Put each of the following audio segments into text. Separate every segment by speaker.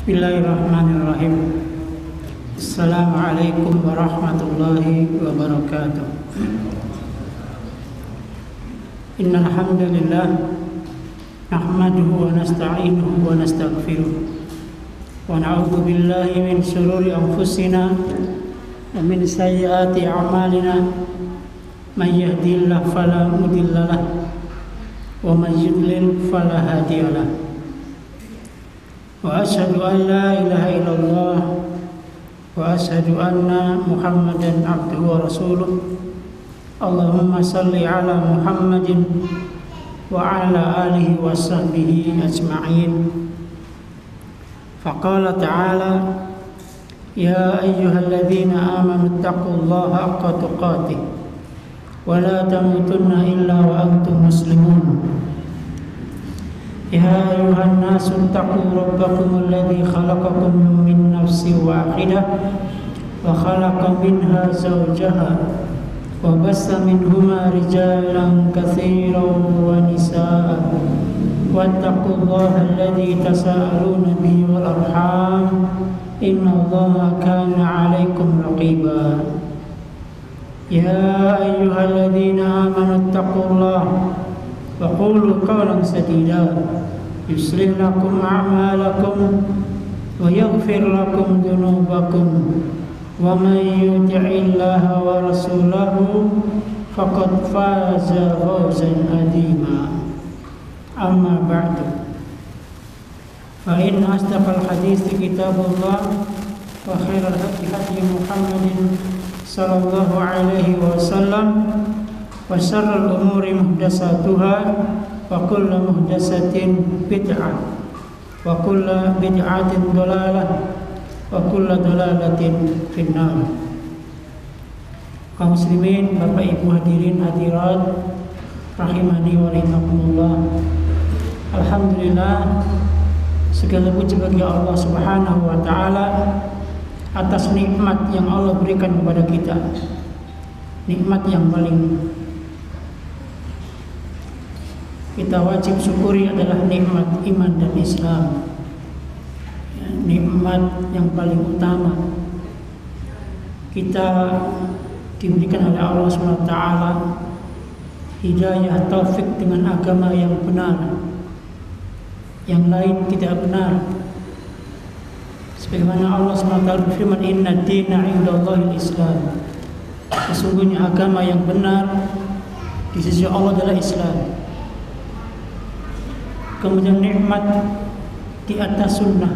Speaker 1: Bismillahirrahmanirrahim. Assalamualaikum warahmatullahi wabarakatuh. Innal hamdalillah nahmaduhu wa nasta'inuhu wa nastaghfiruh wa na'udzu billahi min shururi anfusina wa min sayyiati a'malina. May yahdihillahu fala mudilla lahu wa may yudlil fala hadiya lahu. Wa asyhadu an la ilaha illallah wa asyhadu anna Muhammadan abduhu wa rasuluh. Allahumma salli ala Muhammadin wa ala alihi wa sahbihi ajma'in. Faqala ta'ala ya ayyuhalladzina amanu taqullaha haqqa tuqatih wa la tamutunna illa wa antum muslimun. Ya ayuhan nasu taqu rabbakum alladhi khalaqakum min nafsin wahidah wa khalaqa minha zawjaha wa bassa minhuma rijalan katsiran wa nisaa wattaqullaha alladhi tasaaluna bihi wal arham innallaha kana 'alaykum raqiba. Ya ayyuhalladzina amanu taqullaha wa qulu qawlan sadida yuslih lakum a'malakum wa yaghfir lakum dhunubakum wa may yuti'illaha wa rasulahu faqad faza fawzan 'azima. Amma ba'du, fa inna asdaqal hadithi kitabullah wa khairal hadi Muhammadin sallallahu alaihi wasallam wa syarrul umuri muhdatsatuha wa kullu muhdatsatin bid'ah wa kullu bid'atin dhalalah wa kullu dhalalatin finnar. Kaum muslimin, Bapak Ibu hadirin hadirat rahimani wa rahimakumullah. Alhamdulillah, segala puji bagi Allah Subhanahu wa taala atas nikmat yang Allah berikan kepada kita. Nikmat yang paling kita wajib syukuri adalah nikmat iman dan Islam. Ya, nikmat yang paling utama kita diberikan oleh Allah SWT hidayah taufik dengan agama yang benar, yang lain tidak benar. Sebagaimana Allah SWT berfirman, inna dina indallahil Islam, sesungguhnya agama yang benar di sisi Allah adalah Islam. Kemudian nikmat di atas sunnah,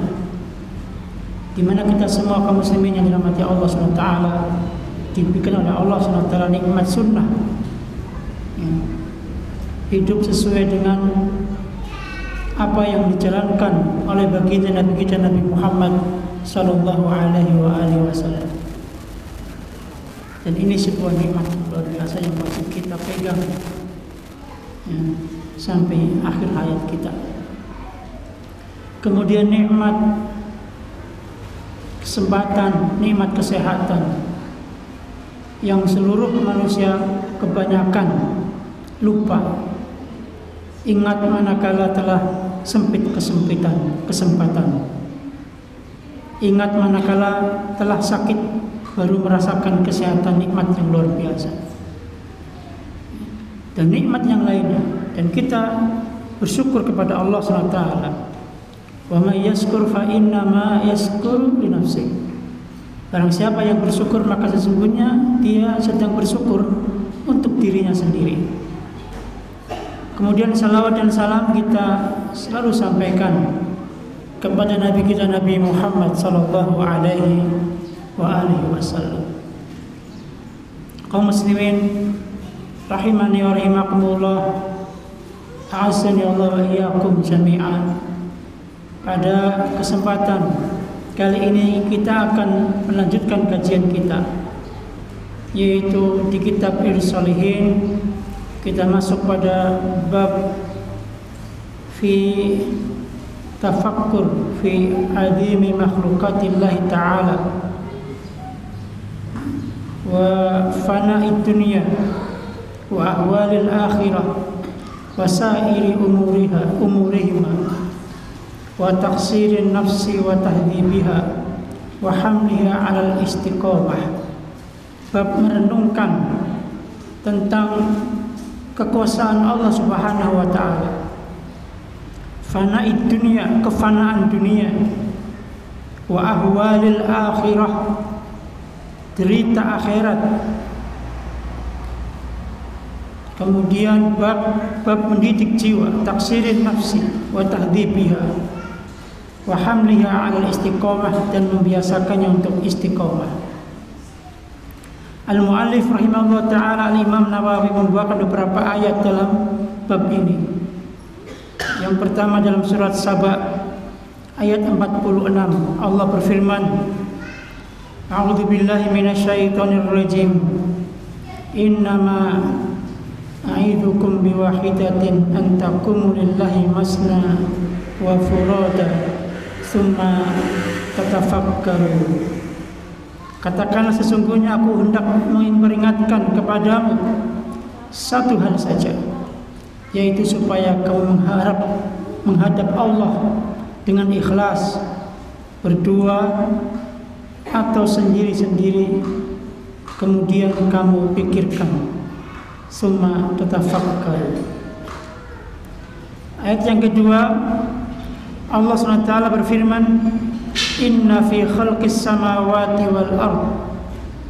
Speaker 1: di mana kita semua kaum muslimin yang dirahmati Allah SWT diberikan oleh Allah SWT nikmat sunnah, ya, hidup sesuai dengan apa yang dijalankan oleh baginda Nabi kita Nabi Muhammad sallallahu alaihi wasallam. Dan ini sebuah nikmat luar biasa yang wajib kita pegang, ya, sampai akhir hayat kita. Kemudian nikmat kesempatan, nikmat kesehatan yang seluruh manusia kebanyakan lupa. Ingat manakala telah sempit kesempatan. Ingat manakala telah sakit baru merasakan kesehatan, nikmat yang luar biasa. Dan nikmat yang lainnya, dan kita bersyukur kepada Allah SWT. Wa may yashkur fa inna ma yashkur li nafsihi. Barang siapa yang bersyukur maka sesungguhnya dia sedang bersyukur untuk dirinya sendiri. Kemudian salawat dan salam kita selalu sampaikan kepada Nabi kita Nabi Muhammad sallallahu alaihi wasallam. Kaum muslimin rahimani wa rahimakumullah, a'azzani Allah wa iyyakum jami'an. Pada kesempatan kali ini kita akan melanjutkan kajian kita, yaitu di kitab Irshalihin. Kita masuk pada bab fi tafakkur fi azimi makhluqatillah ta'ala wa fana'id dunya wa ahwalil akhirah wa sa'iri umurihima wa taqsirin nafsi wa tahdhibiha wa hamliha 'alal istiqomah. Bab merenungkan tentang kekuasaan Allah Subhanahu wa taala. Fana'id dunia, kefanaan dunia, wa ahwalil akhirah, derita akhirat. Kemudian bab mendidik jiwa, taksirin nafsi wa tahdhibiha wa hamliha 'alal istiqomah, dan membiasakannya untuk istiqomah. Al-Mu'allif rahimahullah ta'ala, Al-Imam Nawawi membawakan beberapa ayat dalam bab ini. Yang pertama dalam surat Saba ayat 46, Allah berfirman, A'udzu billahi minasyaitonir rajim. Innama a'idukum biwahidatin an taqumu lillahi masna wa furada tsumma tatafakkaru. Katakanlah, sesungguhnya aku hendak memperingatkan kepadamu satu hal saja, yaitu supaya kamu menghadap Allah dengan ikhlas, berdua atau sendiri-sendiri, kemudian kamu pikirkan, summa tatafakkar. Ayat yang kedua, Allah SWT berfirman, Inna fi khalqis samawati wal ard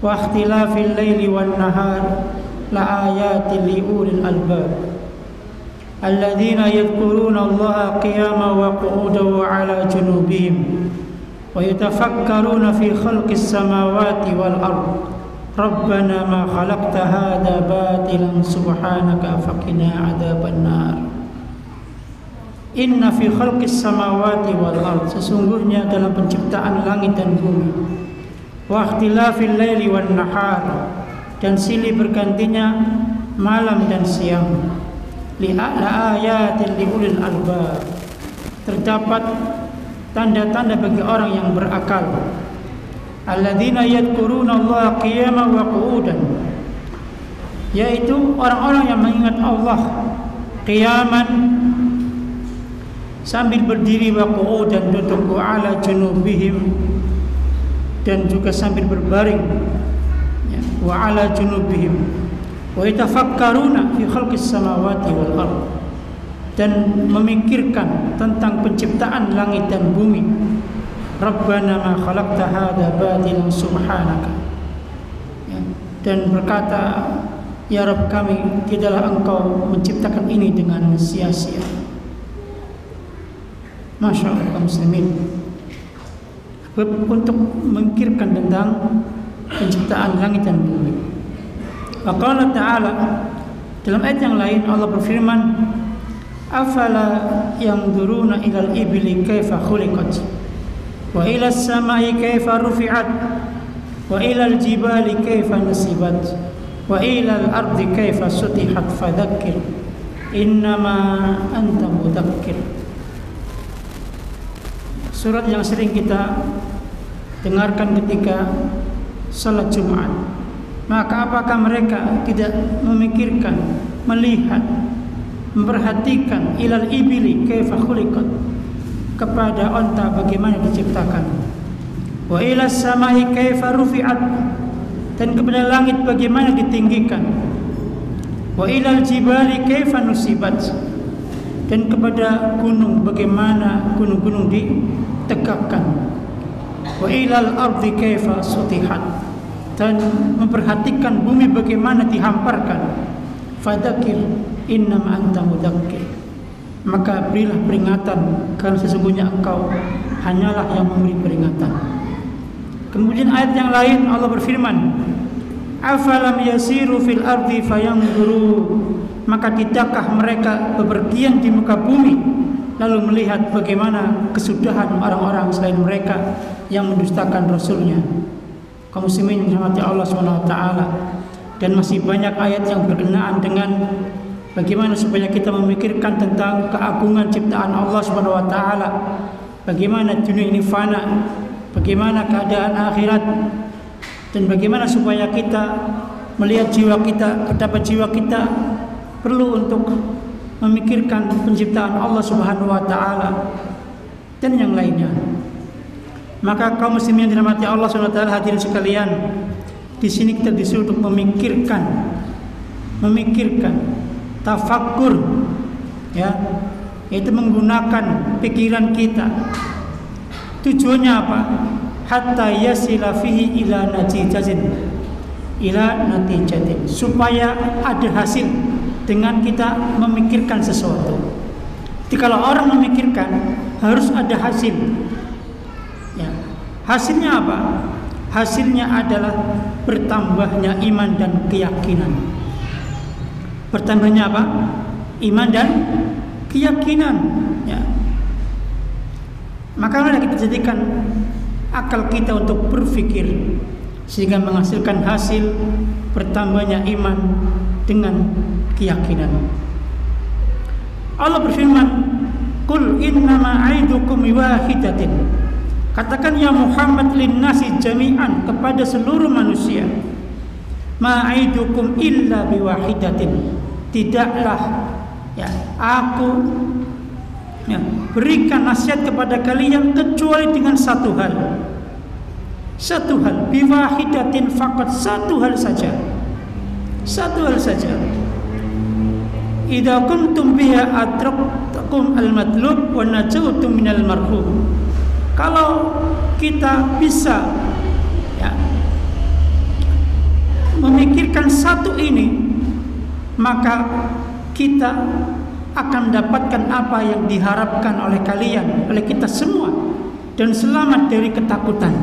Speaker 1: wa ikhtilafil laili wan nahar la ayatin li ulil albab alladzina yadhkuruna Allaha qiyaman wa qu'udan wa 'ala junubihim wa yatafakkaruna fi khalqis samawati wal ard Rabbana ma khalaqta hadza batilan subhanaka faqina 'adzaban nar. Inna fi khalqis samawati wal ard, sesungguhnya dalam penciptaan langit dan bumi, wa ikhtilafil laili wan nahar, dan silih bergantinya malam dan siang, la ayatin li ulil albab, terdapat tanda-tanda bagi orang yang berakal. Alladzina yadhkuruna Allah qiyaman wa qu'udan, yaitu orang-orang yang mengingat Allah qiyaman, sambil berdiri, wa qu'udan, duduk, wa 'ala junubihim, dan juga sambil berbaring, wa 'ala junubihim, wa yatafakkaruna fi khalqis samawati wal ard, dan memikirkan tentang penciptaan langit dan bumi. Rabbana ma khalaqta hadza batilan subhanaka, dan berkata, ya Rabb kami, tidaklah engkau menciptakan ini dengan sia-sia. Masya Allah kaum muslimin, untuk memikirkan tentang penciptaan langit dan bumi. Wa qala ta'ala, dalam ayat yang lain Allah berfirman, afala yanzuruna ilal ibli kaifa khuliqat wa ilas samai kaifa rufi'at wa ilal jibali kaifa nusibat wa ilal ardi kaifa sutihat fadzakkir innama anta mudzakkir. Surat yang sering kita dengarkan ketika salat Jumat. Maka apakah mereka tidak memikirkan, melihat, memperhatikan ilal ibili kaifa khuliqat, kepada onta bagaimana diciptakan, wa ilas samai kaifa rufi'at, dan kepada langit bagaimana ditinggikan, wa ilal jibali kaifa nusibat, dan kepada gunung bagaimana gunung-gunung ditegakkan, wa ilal ardi kaifa sutihat, dan memperhatikan bumi bagaimana dihamparkan. Fadzakir innama anta mudzakkir, maka berilah peringatan, karena sesungguhnya engkau hanyalah yang memberi peringatan. Kemudian ayat yang lain Allah berfirman, afalam yasiru fil ardi fayanzuru, maka tidakkah mereka bepergian di muka bumi lalu melihat bagaimana kesudahan orang-orang selain mereka yang mendustakan Rasulnya. Kaum muslimin dirahmati Allah SWT, dan masih banyak ayat yang berkenaan dengan bagaimana supaya kita memikirkan tentang keagungan ciptaan Allah SWT, bagaimana dunia ini fana, bagaimana keadaan akhirat, dan bagaimana supaya kita melihat jiwa kita, betapa jiwa kita perlu untuk memikirkan penciptaan Allah Subhanahu wa taala, dan dan yang lainnya. Maka kaum muslimin yang dirahmati Allah SWT, hadirin sekalian, di sini kita disuruh untuk memikirkan, tafakkur, ya, yaitu menggunakan pikiran kita. Tujuannya apa? Hatta yasila fihi ila natijatin, supaya ada hasil dengan kita memikirkan sesuatu. Jadi kalau orang memikirkan, harus ada hasil. Ya. Hasilnya apa? Hasilnya adalah bertambahnya iman dan keyakinan. Bertambahnya apa? Iman dan keyakinan. Ya. Maka mari kita jadikan akal kita untuk berpikir sehingga menghasilkan hasil bertambahnya iman dengan keyakinan. Allah berfirman, "Qul innama a'idukum wahidatin." Katakan ya Muhammad linnasi jami'an, kepada seluruh manusia, ma'idukum illa biwahidatin, tidaklah ya aku berikan nasihat kepada kalian kecuali dengan satu hal, biwahidatin faqat, satu hal saja. Idza kuntum biha adraktum al-matlub wa najautum minal marhum. Kalau kita bisa ya, memikirkan satu ini, maka kita akan mendapatkan apa yang diharapkan oleh kalian, oleh kita semua, dan selamat dari ketakutan.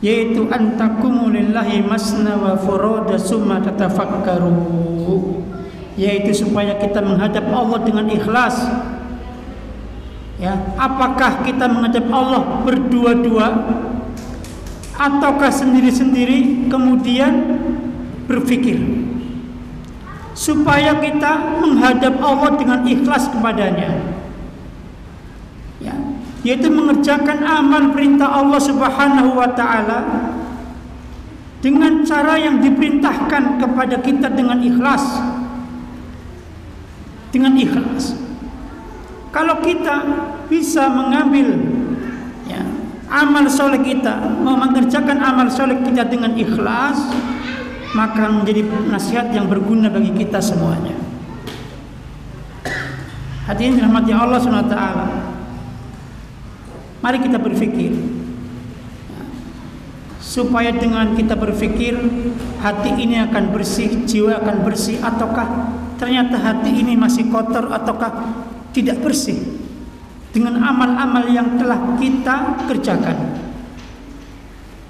Speaker 1: Yaitu antakumu lillahi masna wa furada summa tatafakkaru, yaitu supaya kita menghadap Allah dengan ikhlas. Ya, apakah kita menghadap Allah berdua-dua ataukah sendiri-sendiri, kemudian berpikir supaya kita menghadap Allah dengan ikhlas kepadanya, ya, yaitu mengerjakan amal perintah Allah Subhanahu wa ta'ala dengan cara yang diperintahkan kepada kita dengan ikhlas. Kalau kita bisa mengambil ya, amal soleh kita, mengerjakan amal soleh kita dengan ikhlas, maka menjadi nasihat yang berguna bagi kita semuanya. Hadirin dirahmati Allah SWT, mari kita berpikir supaya dengan kita berpikir hati ini akan bersih, jiwa akan bersih, ataukah ternyata hati ini masih kotor, ataukah tidak bersih dengan amal-amal yang telah kita kerjakan.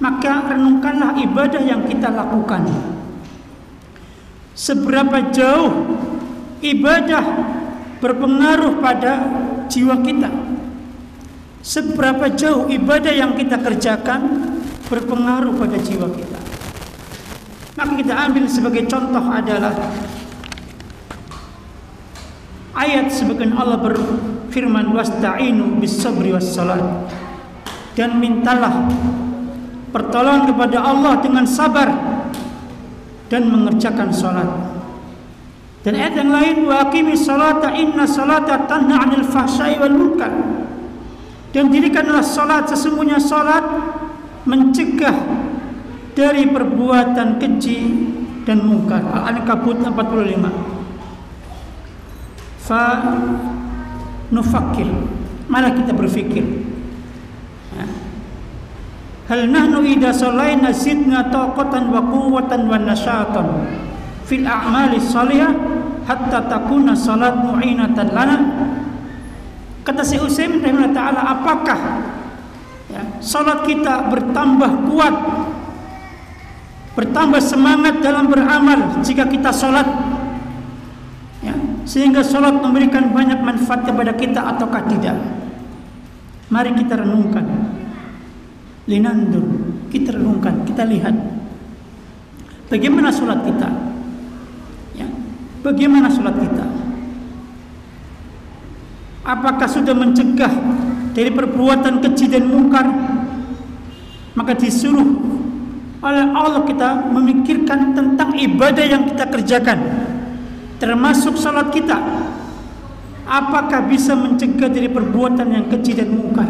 Speaker 1: Maka renungkanlah ibadah yang kita lakukan. Seberapa jauh ibadah berpengaruh pada jiwa kita? Seberapa jauh ibadah yang kita kerjakan berpengaruh pada jiwa kita? Maka kita ambil sebagai contoh adalah ayat sebagian Allah berfirman, wasta'inu bis-sabri was-salat, dan mintalah pertolongan kepada Allah dengan sabar dan mengerjakan salat. Dan ayat yang lain, wa aqimis salata inna salata tanha 'anil fahsya'i wal munkar, dan dirikanlah salat, sesungguhnya salat mencegah dari perbuatan keji dan mungkar. Al-Ankabut 45. Fa nufakir, mari kita berpikir, hal nahnu idza sallaina zidna taqatan wa quwwatan wa nasyatan fil a'mali shalihah hatta takuna salat mu'inatan lana. Kata Syekh Utsaimin rahimahullah taala, apakah ya, salat kita bertambah kuat, bertambah semangat dalam beramal jika kita salat, sehingga salat memberikan banyak manfaat kepada kita ataukah tidak? Mari kita renungkan. Linandur, kita renungkan, kita lihat bagaimana salat kita. Ya, bagaimana salat kita? Apakah sudah mencegah dari perbuatan keji dan mungkar? Maka disuruh oleh Allah kita memikirkan tentang ibadah yang kita kerjakan, termasuk salat kita. apakah bisa mencegah dari perbuatan yang keji dan mungkar?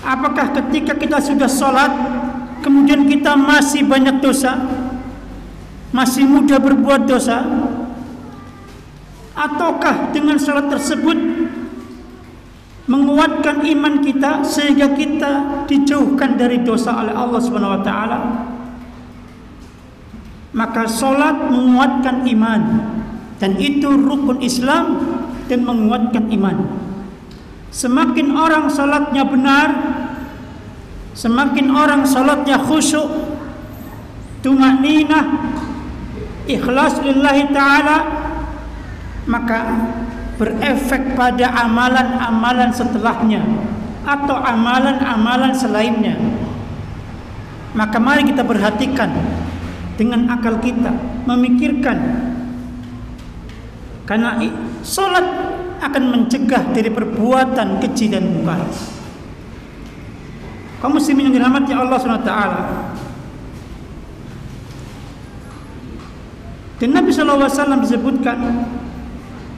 Speaker 1: Apakah ketika kita sudah sholat, kemudian kita masih banyak dosa, masih mudah berbuat dosa, ataukah dengan sholat tersebut menguatkan iman kita sehingga kita dijauhkan dari dosa oleh Allah Subhanahu wa taala? Maka sholat menguatkan iman, dan itu rukun Islam dan menguatkan iman. Semakin orang sholatnya benar, semakin orang sholatnya khusyuk, tumaninah, ikhlas lillahi ta'ala, maka berefek pada amalan-amalan setelahnya atau amalan-amalan selainnya. Maka mari kita perhatikan dengan akal kita, memikirkan, karena sholat akan mencegah dari perbuatan keji dan mungkar. Kaum muslimin yang dirahmati Allah Subhanahu wa taala. Dan Nabi sallallahu alaihi wasallam disebutkan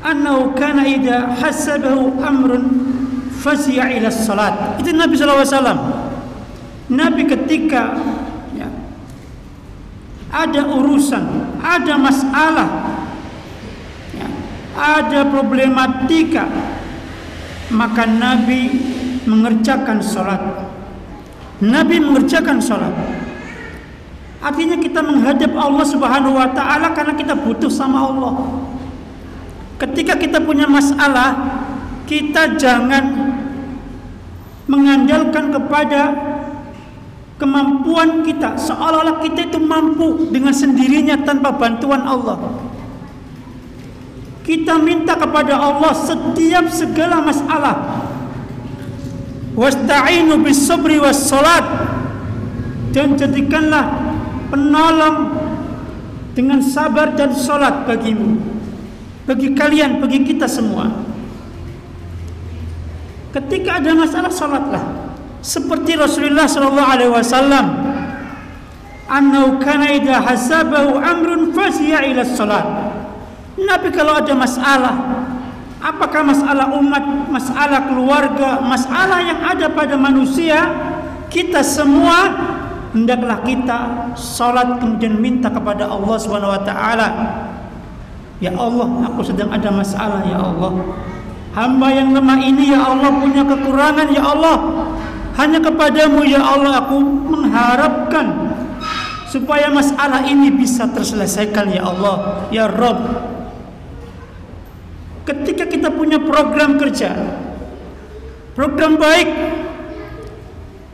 Speaker 1: annahu kana idza hasabahu amrun fasi'a ila salat. Itu Nabi sallallahu alaihi wasallam. Nabi ketika ada urusan, ada masalah, ada problematika, maka Nabi mengerjakan sholat. Nabi mengerjakan sholat. Artinya kita menghadap Allah Subhanahu wa ta'ala karena kita butuh sama Allah. Ketika kita punya masalah, kita jangan mengandalkan kepada kemampuan kita, seolah-olah kita itu mampu dengan sendirinya tanpa bantuan Allah. Kita minta kepada Allah setiap segala masalah. Wasta'inu bis sabri was salat, dan jadikanlah penolong dengan sabar dan salat bagimu, bagi kalian, bagi kita semua. Ketika ada masalah, salatlah. Seperti Rasulullah sallallahu alaihi wasallam, annahu kana idza hasabahu amrun fasiya ila salat. Nabi kalau ada masalah, apakah masalah umat, masalah keluarga, masalah yang ada pada manusia, kita semua hendaklah kita salat kemudian minta kepada Allah Subhanahu wa taala. Ya Allah, aku sedang ada masalah ya Allah. Hamba yang lemah ini ya Allah punya kekurangan ya Allah. Hanya kepadamu ya Allah aku mengharapkan supaya masalah ini bisa terselesaikan ya Allah, ya Rabb. Ketika kita punya program kerja, program baik,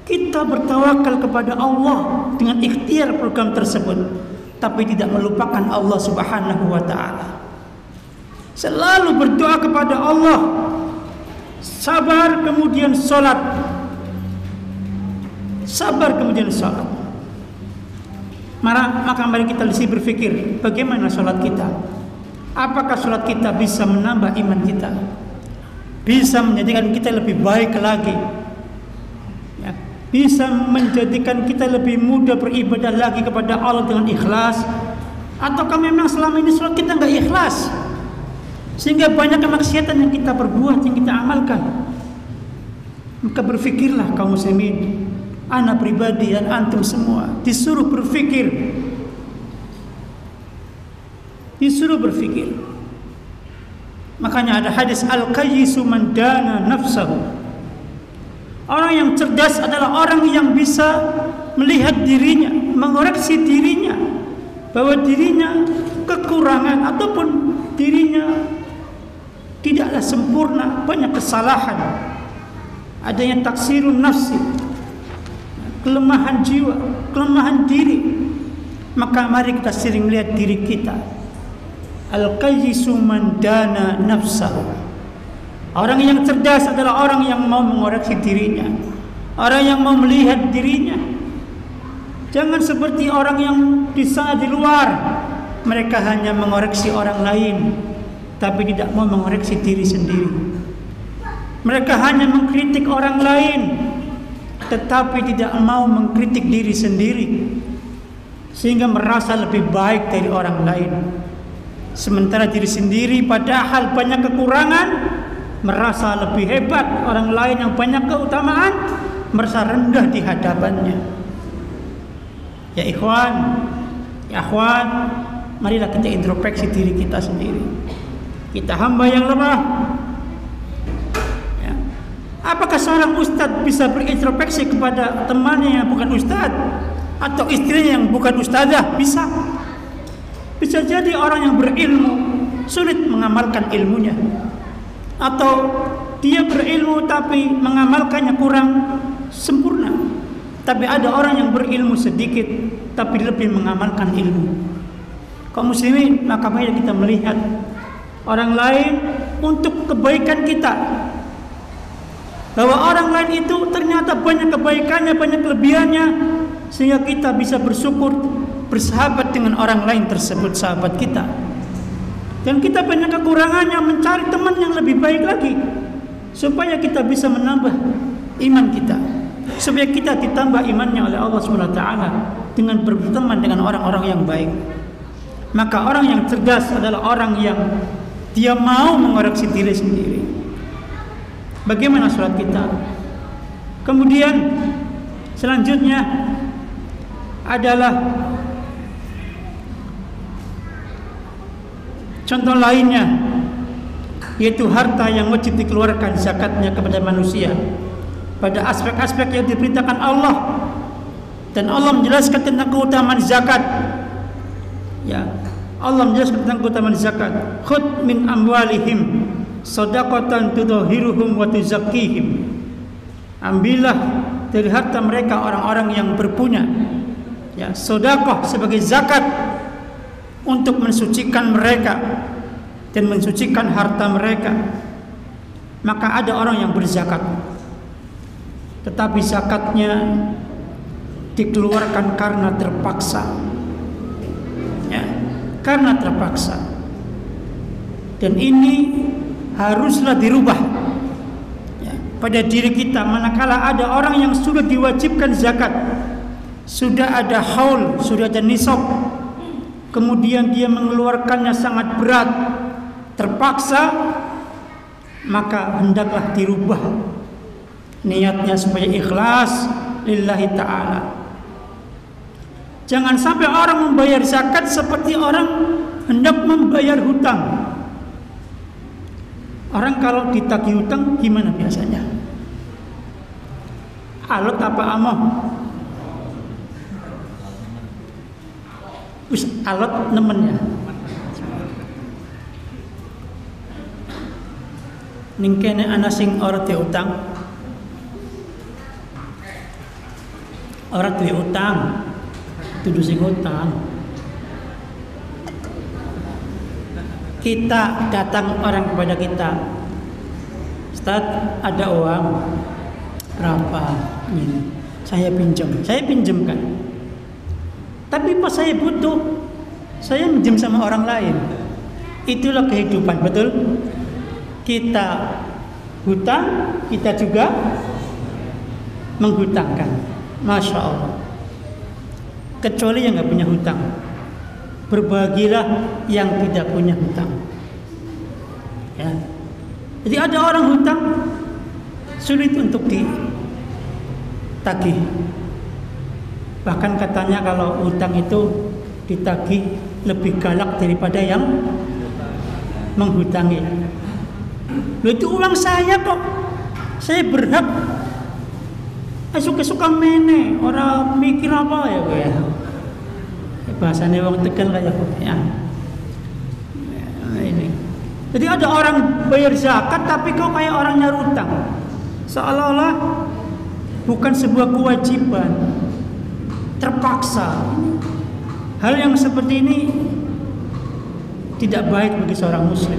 Speaker 1: kita bertawakal kepada Allah dengan ikhtiar program tersebut, tapi tidak melupakan Allah Subhanahu wa ta'ala. Selalu berdoa kepada Allah, sabar kemudian sholat, sabar kemudian sholat. Maka mari kita berpikir bagaimana sholat kita. Apakah sholat kita bisa menambah iman kita, bisa menjadikan kita lebih baik lagi, ya, bisa menjadikan kita lebih mudah beribadah lagi kepada Allah dengan ikhlas? Ataukah memang selama ini sholat kita nggak ikhlas, sehingga banyak kemaksiatan yang kita perbuat, yang kita amalkan? Maka berfikirlah kaum muslimin, ana pribadi dan antum semua disuruh berfikir, disuruh berfikir. Makanya ada hadis al-qayyisu man dana nafsahu. Orang yang cerdas adalah orang yang bisa melihat dirinya, mengoreksi dirinya, bahwa dirinya kekurangan ataupun dirinya tidaklah sempurna, banyak kesalahan, adanya taksirun nafsi, kelemahan jiwa, kelemahan diri. Maka mari kita sering melihat diri kita. Al-qayyisu man dana nafsahu. Orang yang cerdas adalah orang yang mau mengoreksi dirinya, orang yang mau melihat dirinya. Jangan seperti orang yang di sana di luar, mereka hanya mengoreksi orang lain, tapi tidak mau mengoreksi diri sendiri. Mereka hanya mengkritik orang lain, tetapi tidak mau mengkritik diri sendiri, sehingga merasa lebih baik dari orang lain. sementara diri sendiri padahal banyak kekurangan merasa lebih hebat, orang lain yang banyak keutamaan merasa rendah di hadapannya. Ya ikhwan, ya akhwat, marilah kita introspeksi diri kita sendiri. Kita hamba yang lemah. Ya. Apakah seorang ustadz bisa berintrospeksi kepada temannya yang bukan ustadz, atau istrinya yang bukan ustadzah? Bisa. Bisa jadi orang yang berilmu sulit mengamalkan ilmunya, atau dia berilmu tapi mengamalkannya kurang sempurna. Tapi ada orang yang berilmu sedikit tapi lebih mengamalkan ilmu. Kaum muslimin, maka mari kita melihat orang lain untuk kebaikan kita, bahwa orang lain itu ternyata banyak kebaikannya, banyak kelebihannya, sehingga kita bisa bersyukur, bersahabat dengan orang lain tersebut, sahabat kita. Dan kita banyak kekurangannya, mencari teman yang lebih baik lagi, supaya kita bisa menambah iman kita, supaya kita ditambah imannya oleh Allah SWT dengan berteman dengan orang-orang yang baik. Maka orang yang cerdas adalah orang yang dia mau mengoreksi diri sendiri. Bagaimana sholat kita? Kemudian selanjutnya adalah contoh lainnya, yaitu harta yang wajib dikeluarkan zakatnya kepada manusia pada aspek-aspek yang diperintahkan Allah. Dan Allah menjelaskan tentang keutamaan zakat. Ya, Allah menjelaskan tentang keutamaan zakat. Khudh min amwalihim shadaqatan tudhahiruhum wa tuzakkihim. Ambillah dari harta mereka orang-orang yang berpunya, ya, sedekah sebagai zakat untuk mensucikan mereka dan mensucikan harta mereka. Maka ada orang yang berzakat, tetapi zakatnya dikeluarkan karena terpaksa, ya, karena terpaksa. Dan ini haruslah dirubah, ya, pada diri kita. Manakala ada orang yang sudah diwajibkan zakat, sudah ada haul, sudah ada nisab, kemudian dia mengeluarkannya sangat berat, terpaksa, maka hendaklah dirubah niatnya supaya ikhlas lillahi ta'ala. Jangan sampai orang membayar zakat seperti orang hendak membayar hutang. Orang kalau ditagih hutang gimana biasanya? Alot apa amoh? Wis alot nemen ya. Ning kene ana sing ora diutang. Ora duwe utang. Dudu sing utang. Kita datang orang kepada kita, Ustaz, ada uang berapa? Ini saya pinjamkan. Tapi pas saya butuh, saya minjem sama orang lain. Itulah kehidupan, betul? Kita hutang, kita juga menghutangkan. Masya Allah. Kecuali yang nggak punya hutang, berbahagialah yang tidak punya hutang. Ya. Jadi ada orang hutang sulit untuk ditagih. Bahkan katanya kalau hutang itu ditagih lebih galak daripada yang menghutangi. Loh, itu uang saya kok, saya berhak. Suka-suka mene, orang mikir apa ya gue ya. Bahasanya wong Tegal kayak ya. Ini. Jadi ada orang bayar zakat tapi kok kayak orang nyarutang. Seolah-olah bukan sebuah kewajiban, terpaksa. Hal yang seperti ini tidak baik bagi seorang muslim.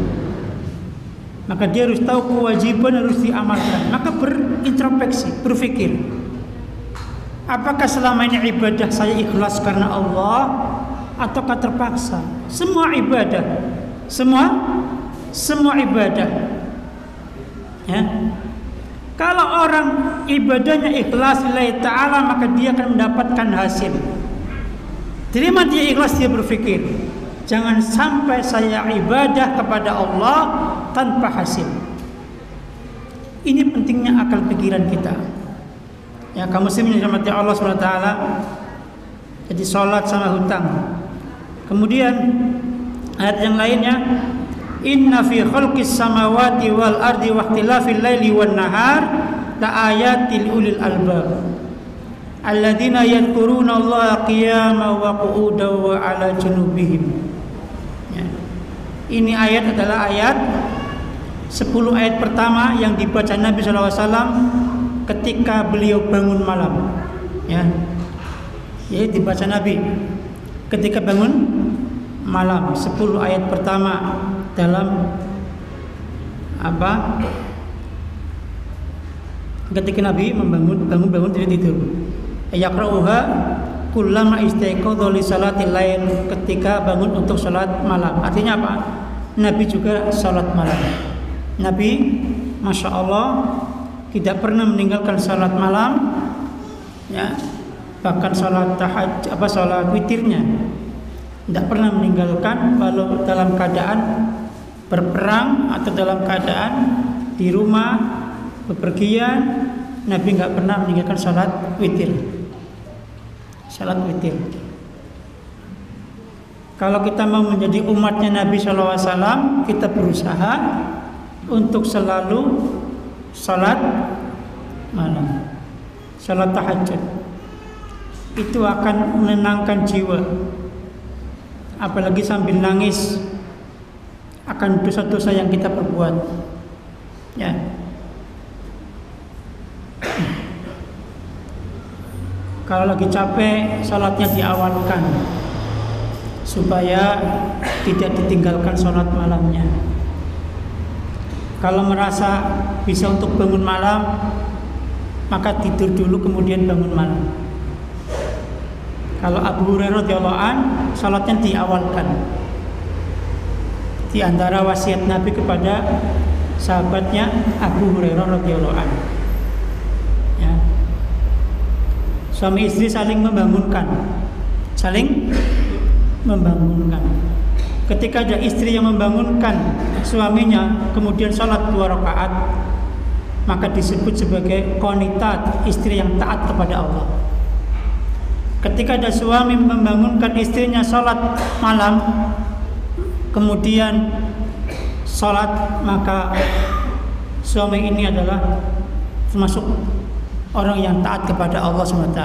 Speaker 1: Maka dia harus tahu kewajiban harus diamalkan. Maka berintrospeksi, berpikir, apakah selama ini ibadah saya ikhlas karena Allah ataukah terpaksa? Semua ibadah, semua ibadah, ya. Kalau orang ibadahnya ikhlas lillahi ta'ala, maka dia akan mendapatkan hasil. Terima dia ikhlas, dia berpikir, Jangan sampai saya ibadah kepada Allah tanpa hasil. Ini pentingnya akal pikiran kita. Ya, kaum muslimin dirahmati Allah SWT. Jadi salat sama hutang. Kemudian ayat yang lainnya, inna fi khalqis samawati wal ardi wa ikhtilafil laili wan nahar la ayatil ulil albab alladzina yadhkuruna Allaha qiyaman wa qu'udan wa 'ala junubihim. Ya. Ini ayat adalah ayat 10 ayat pertama yang dibaca Nabi SAW ketika beliau bangun malam. Ya. Ya, dibaca Nabi ketika bangun malam, 10 ayat pertama dalam apa? Ketika Nabi bangun dari tidur. Yaqra'uha kullama istaiqadha li salatil lail, ketika bangun untuk salat malam. Artinya apa? Nabi juga salat malam. Nabi Masya Allah tidak pernah meninggalkan salat malam, ya, bahkan salat tahajud salat witirnya tidak pernah meninggalkan, walau dalam keadaan berperang atau dalam keadaan di rumah bepergian. Nabi nggak pernah meninggalkan salat witir. Salat witir. Kalau kita mau menjadi umatnya Nabi SAW, kita berusaha untuk selalu salat malam, salat tahajud. Itu akan menenangkan jiwa. Apalagi sambil nangis akan dosa-dosa yang kita perbuat. Ya. Kalau lagi capek, salatnya diawalkan supaya tidak ditinggalkan salat malamnya. Kalau merasa bisa untuk bangun malam, maka tidur dulu kemudian bangun malam. Kalau Abu Hurairah radhiyallahu anhu, salatnya diawalkan. Di antara wasiat Nabi kepada sahabatnya Abu Hurairah radhiyallahu anhu. Ya. Suami istri saling membangunkan. Ketika ada istri yang membangunkan suaminya kemudian salat 2 rakaat, maka disebut sebagai qanitat, istri yang taat kepada Allah. Ketika ada suami membangunkan istrinya salat malam kemudian salat, maka suami ini adalah termasuk orang yang taat kepada Allah SWT.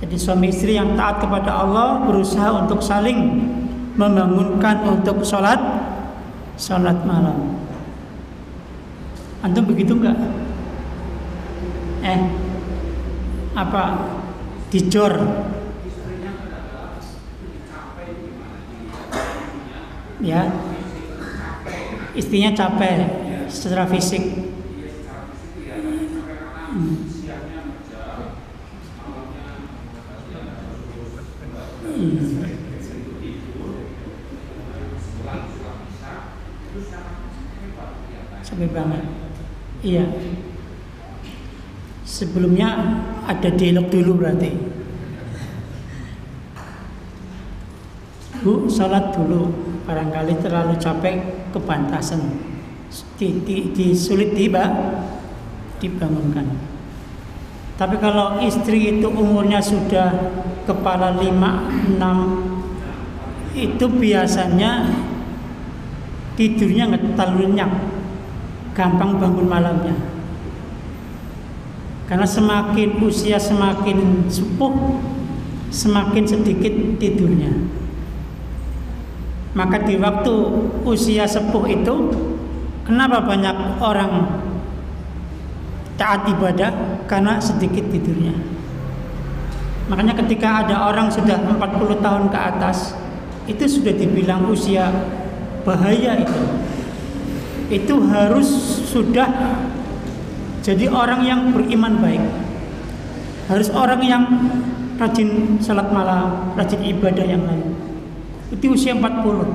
Speaker 1: Jadi suami istri yang taat kepada Allah berusaha untuk saling membangunkan untuk salat malam. Antum begitu enggak? Dijor? Ya, istrinya capek secara fisik. Sampai banget. Iya. Sebelumnya ada dialog dulu berarti. Bu, salat dulu. Barangkali terlalu capek kepantasan. Sulit dibangunkan. Tapi kalau istri itu umurnya sudah kepala 5-6, itu biasanya tidurnya nggak terlalu nyenyak, gampang bangun malamnya. Karena semakin usia semakin sepuh, semakin sedikit tidurnya. Maka di waktu usia sepuh itu, kenapa banyak orang taat ibadah? Karena sedikit tidurnya. Makanya ketika ada orang sudah 40 tahun ke atas, itu sudah dibilang usia bahaya itu. Itu harus sudah jadi orang yang beriman baik. Harus orang yang rajin salat malam, rajin ibadah yang lain. Itu usia 40.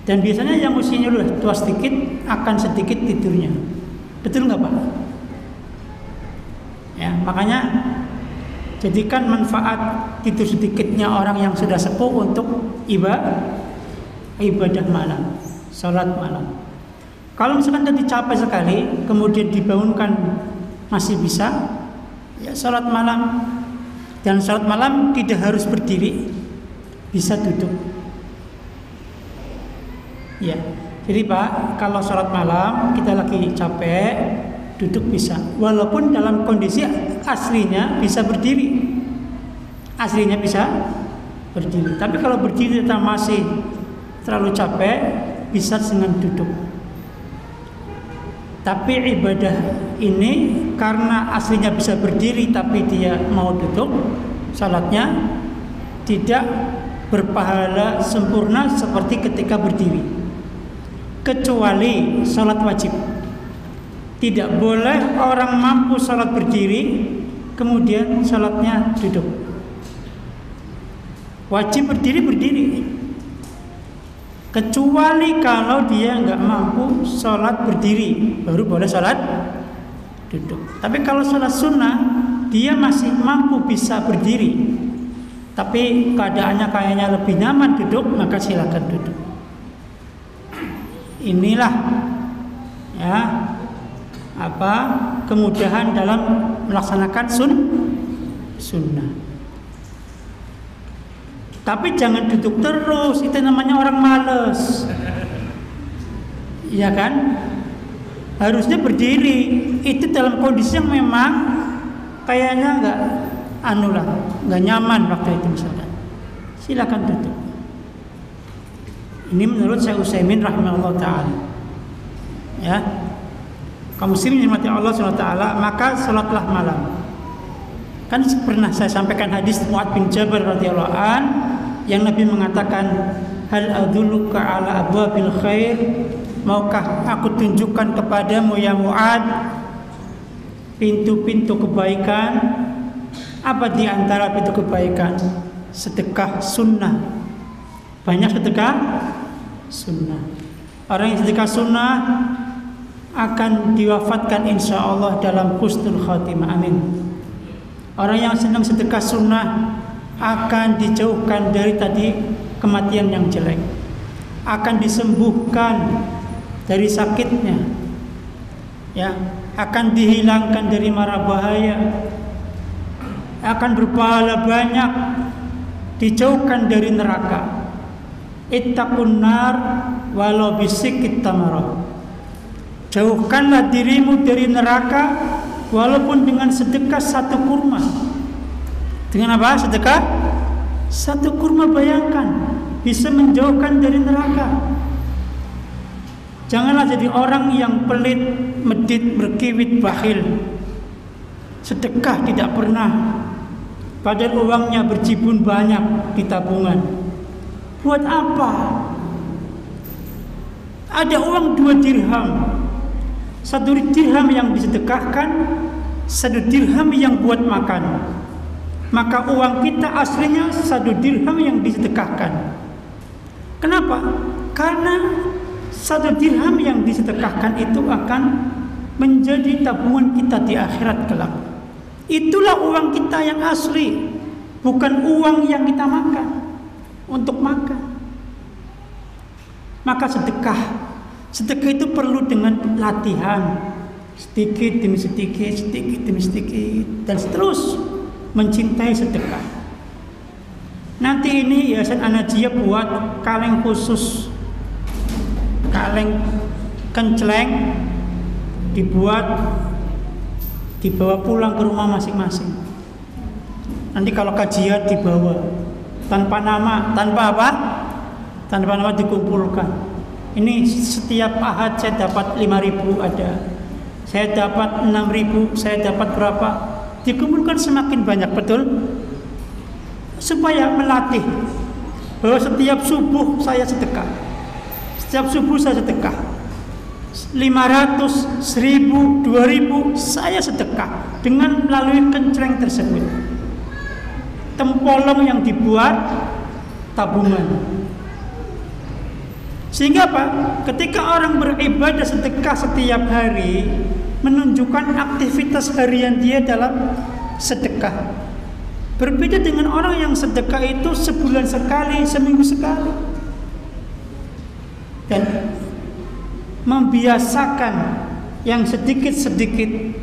Speaker 1: Dan biasanya yang usianya udah tua sedikit akan sedikit tidurnya. Betul nggak Pak? Ya, makanya jadikan manfaat tidur sedikitnya orang yang sudah sepuh untuk ibadah malam, sholat malam. Kalau misalkan tadi capek sekali, kemudian dibangunkan masih bisa, ya sholat malam. Dan sholat malam tidak harus berdiri, bisa duduk. Ya, jadi Pak, kalau sholat malam kita lagi capek, duduk bisa. Walaupun dalam kondisi aslinya bisa berdiri, aslinya bisa berdiri. Tapi kalau berdiri kita masih terlalu capek, bisa dengan duduk. Tapi ibadah ini karena aslinya bisa berdiri tapi dia mau duduk, salatnya tidak berpahala sempurna seperti ketika berdiri. Kecuali salat wajib. Tidak boleh orang mampu salat berdiri kemudian salatnya duduk. Wajib berdiri. Kecuali kalau dia nggak mampu sholat berdiri, baru boleh sholat duduk. Tapi kalau sholat sunnah, dia masih mampu bisa berdiri, tapi keadaannya kayaknya lebih nyaman duduk, maka silakan duduk. Inilah ya kemudahan dalam melaksanakan sunnah. Tapi jangan duduk terus, itu namanya orang males. Iya kan? Harusnya berdiri. Itu dalam kondisi yang memang kayaknya nggak nyaman waktu itu misalkan. Silakan duduk. Ini menurut Syekh Utsaimin rahimahullah taala. Ya. Kaum muslimin yang dirahmati Allah Subhanahu wa taala, maka salatlah malam. Kan pernah saya sampaikan hadis Mu'adz bin Jabal radhiyallahu an yang Nabi mengatakan, hal adulluka ala abwabil khair, maukah aku tunjukkan kepadamu ya Mu'adz pintu-pintu kebaikan? Apa di antara pintu kebaikan? Sedekah sunnah. Banyak sedekah sunnah. Orang yang sedekah sunnah akan diwafatkan insya Allah dalam husnul khatimah. Amin. Orang yang senang sedekah sunnah akan dijauhkan dari tadi kematian yang jelek, akan disembuhkan dari sakitnya, ya, akan dihilangkan dari mara bahaya, akan berpahala banyak, dijauhkan dari neraka. Ittaqun nar walau bisikit tamarah. Jauhkanlah dirimu dari neraka walaupun dengan sedekah satu kurma. Dengan apa? Sedekah satu kurma, bayangkan bisa menjauhkan dari neraka. Janganlah jadi orang yang pelit, medit, berkiwit, bakhil. Sedekah tidak pernah, padahal uangnya berjibun banyak di tabungan. Buat apa? Ada uang 2 dirham, 1 dirham yang disedekahkan, 1 dirham yang buat makan. Maka uang kita aslinya 1 dirham yang disedekahkan. Kenapa? Karena 1 dirham yang disedekahkan itu akan menjadi tabungan kita di akhirat kelak. Itulah uang kita yang asli, bukan uang yang kita makan untuk makan. Maka sedekah itu perlu dengan latihan, sedikit demi sedikit, sedikit demi sedikit, dan terus mencintai sedekah. Nanti ini Yayasan An-Najiyah buat kaleng khusus, kaleng kenceleng, dibawa pulang ke rumah masing-masing. Nanti kalau kajian dibawa tanpa nama, tanpa apa? Tanpa nama dikumpulkan. Ini setiap ahad saya dapat 5.000 ada, saya dapat 6.000, saya dapat berapa? Dikumpulkan semakin banyak, betul? Supaya melatih bahwa setiap subuh saya sedekah, setiap subuh saya sedekah. 500, 1.000, 2.000 saya sedekah dengan melalui kenceleng tersebut. Tempolong yang dibuat tabungan. Sehingga apa? Ketika orang beribadah sedekah setiap hari, menunjukkan aktivitas harian dia dalam sedekah. Berbeda dengan orang yang sedekah itu sebulan sekali, seminggu sekali. Dan membiasakan yang sedikit-sedikit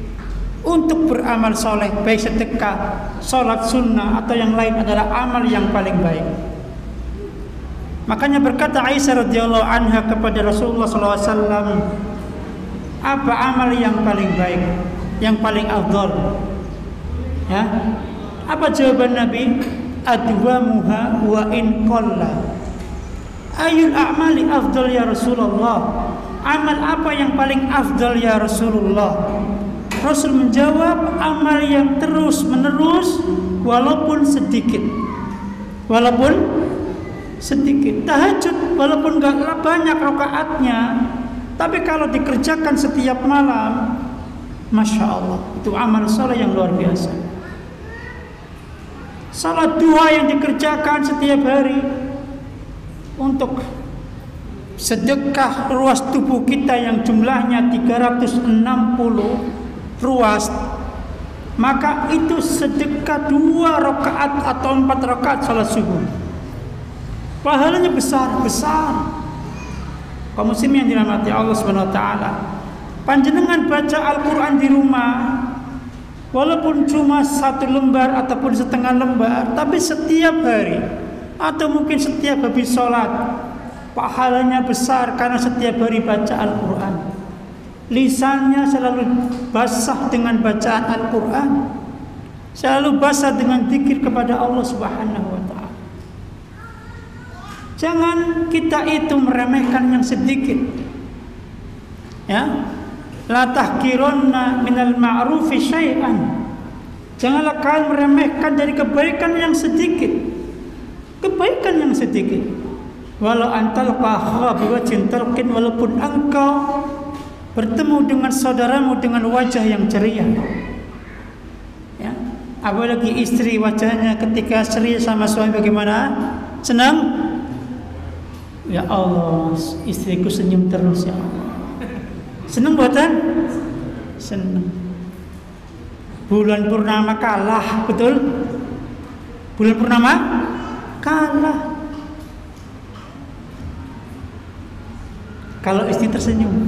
Speaker 1: untuk beramal soleh, baik sedekah, sholat sunnah atau yang lain adalah amal yang paling baik. Makanya berkata Aisyah radhiyallahu anha kepada Rasulullah SAW, apa amal yang paling baik, yang paling afdal? Ya, apa jawaban Nabi? Adwamuha wa in qalla. Ayul a'mali afdal ya Rasulullah? Amal apa yang paling afdal ya Rasulullah? Rasul menjawab, amal yang terus menerus walaupun sedikit. Walaupun sedikit. Tahajud walaupun gak banyak rakaatnya, tapi kalau dikerjakan setiap malam, Masya Allah, itu amal saleh yang luar biasa. Salat duha yang dikerjakan setiap hari untuk sedekah ruas tubuh kita yang jumlahnya 360 ruas, maka itu sedekah 2 rakaat atau 4 rakaat salat subuh. Pahalanya besar. Kaum muslim yang dirahmati Allah Subhanahu wa taala, panjenengan baca Al-Qur'an di rumah walaupun cuma 1 lembar ataupun setengah lembar, tapi setiap hari atau mungkin setiap habis sholat, pahalanya besar karena setiap hari baca Al-Qur'an. Lisannya selalu basah dengan bacaan Al-Qur'an, selalu basah dengan zikir kepada Allah Subhanahu wa taala. Jangan kita itu meremehkan yang sedikit. Ya. La tahkirunna minal ma'rufi syai'an. Janganlah kalian meremehkan dari kebaikan yang sedikit. Kebaikan yang sedikit. Walau antalqa akha biwajhin talqin, walaupun engkau bertemu dengan saudaramu dengan wajah yang ceria. Ya. Apalagi istri wajahnya ketika ceria sama suami bagaimana? Senang? Ya Allah, istriku senyum terus ya Allah. Senang buatan? Senang. Bulan purnama kalah, betul? Bulan purnama kalah. Kalau istri tersenyum.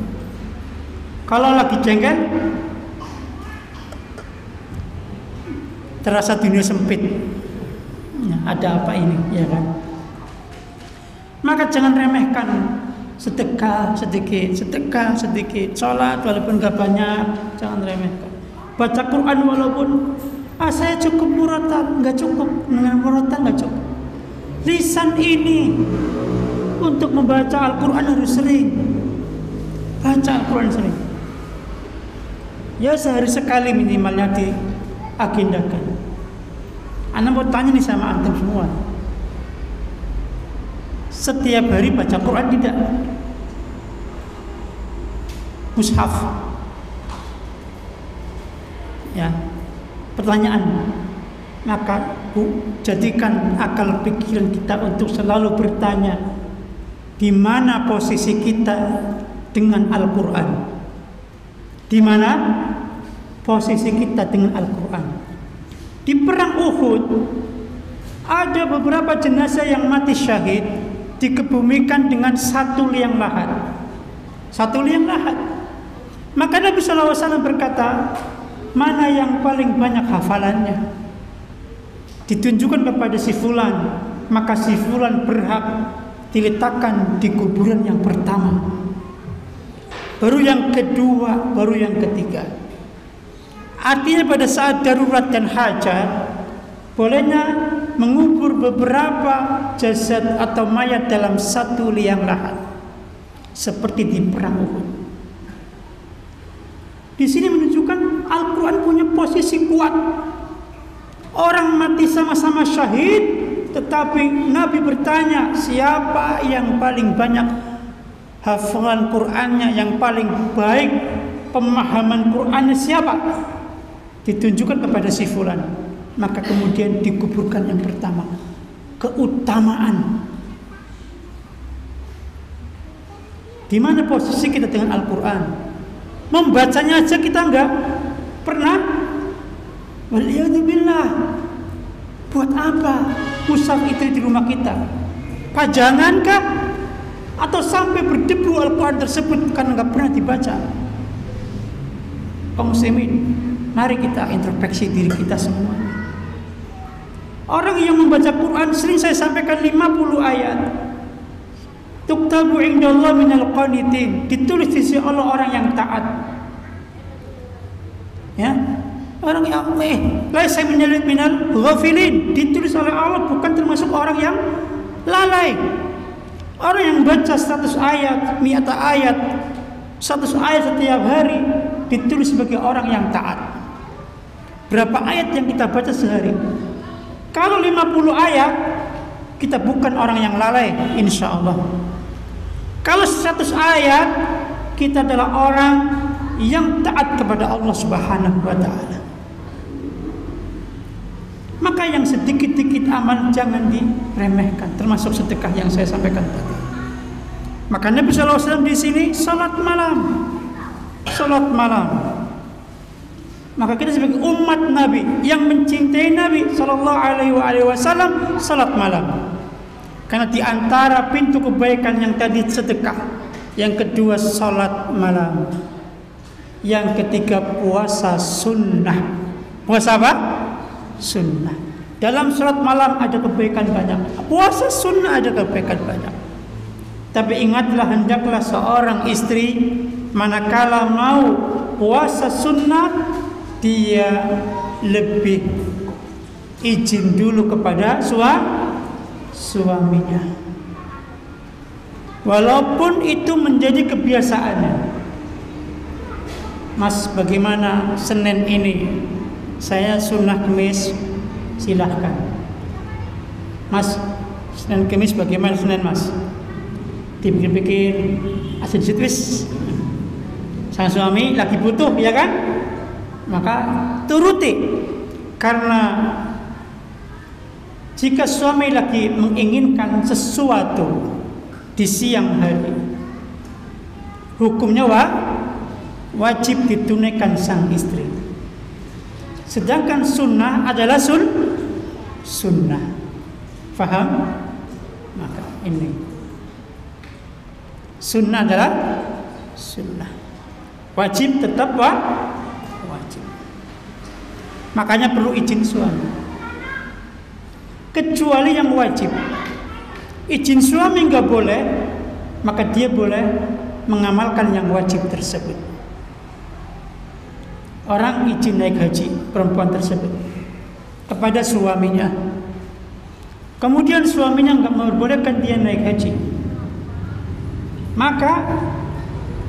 Speaker 1: Kalau lagi jengkel, terasa dunia sempit. Ya, ada apa ini, ya kan? Maka jangan remehkan sedekah sedikit, sholat walaupun gak banyak, jangan remehkan. Baca Quran walaupun saya cukup muratan, gak cukup, dengan muratan gak cukup. Lisan ini untuk membaca Al-Quran harus sering. Baca Al-Quran sering. Ya sehari sekali minimalnya diagendakan. Anda mau tanya nih sama antum semua, setiap hari baca Quran tidak? Mushaf. Ya. Pertanyaan. Maka jadikan akal pikiran kita untuk selalu bertanya, di mana posisi kita dengan Al-Quran? Di mana posisi kita dengan Al-Quran? Di perang Uhud ada beberapa jenazah yang mati syahid dikebumikan dengan 1 liang lahat. 1 liang lahat. Maka Nabi SAW berkata, mana yang paling banyak hafalannya? Ditunjukkan kepada si fulan, maka si fulan berhak diletakkan di kuburan yang pertama, baru yang kedua, baru yang ketiga. Artinya pada saat darurat dan hajat, bolehnya mengubur beberapa jasad atau mayat dalam 1 liang lahat, seperti di perang Uhud. Di sini menunjukkan Al-Quran punya posisi kuat. Orang mati sama-sama syahid, tetapi Nabi bertanya, siapa yang paling banyak hafalan Qur'annya, yang paling baik pemahaman Qur'annya siapa? Ditunjukkan kepada si fulan, maka kemudian dikuburkan yang pertama. Keutamaan. Di mana posisi kita dengan Al-Quran? Membacanya aja kita enggak pernah. Waliyadzubillah. Buat apa mushaf itu di rumah kita? Pajangankah? Atau sampai berdebu Al-Quran tersebut karena nggak pernah dibaca? Kaum muslimin, mari kita introspeksi diri kita semua. Orang yang membaca Quran, sering saya sampaikan, 50 ayat. Tuktabu indallah minal qanitin, ditulis di sisi Allah orang yang taat. Ya, orang yang laisa minal ghafilin, ditulis oleh Allah bukan termasuk orang yang lalai. Orang yang baca 100 ayat, 100 ayat, 100 ayat setiap hari ditulis sebagai orang yang taat. Berapa ayat yang kita baca sehari? Kalau 50 ayat, kita bukan orang yang lalai, insya Allah. Kalau 100 ayat, kita adalah orang yang taat kepada Allah Subhanahu wa ta'ala. Maka yang sedikit-sedikit amal jangan diremehkan, termasuk sedekah yang saya sampaikan tadi. Maka Nabi SAW di sini salat malam. Maka kita sebagai umat Nabi yang mencintai Nabi SAW, salat malam. Karena di antara pintu kebaikan yang tadi sedekah, yang kedua salat malam, yang ketiga puasa sunnah. Puasa apa? Sunnah. Dalam salat malam ada kebaikan banyak, puasa sunnah ada kebaikan banyak. Tapi ingatlah, hendaklah seorang istri manakala mau puasa sunnah, dia lebih izin dulu kepada suaminya, walaupun itu menjadi kebiasaannya. Mas, bagaimana Senin ini? Saya sunnah Kemis, silahkan. Mas, Senin Kemis bagaimana Senin Mas? Dipikir-pikir, asal situis. Sang suami lagi butuh, ya kan? Maka turuti. Karena jika suami lagi menginginkan sesuatu di siang hari, hukumnya wajib ditunaikan sang istri. Sedangkan sunnah adalah sunnah. Faham? Maka ini sunnah adalah sunnah. Wajib tetap wajib. Makanya perlu izin suami. Kecuali yang wajib. Izin suami nggak boleh, maka dia boleh mengamalkan yang wajib tersebut. Orang izin naik haji, perempuan tersebut, kepada suaminya. Kemudian suaminya nggak membolehkan dia naik haji. Maka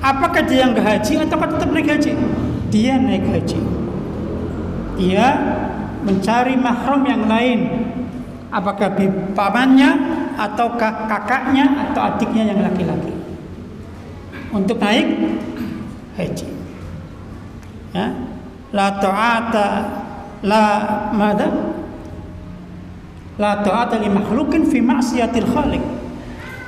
Speaker 1: apakah dia nggak haji atau tetap naik haji? Dia naik haji. Dia mencari mahram yang lain. Apakah pamannya ataukah kakaknya atau adiknya yang laki-laki untuk naik haji. Ya. La ta'ata li makhlukin fi ma'siyatil khaliq.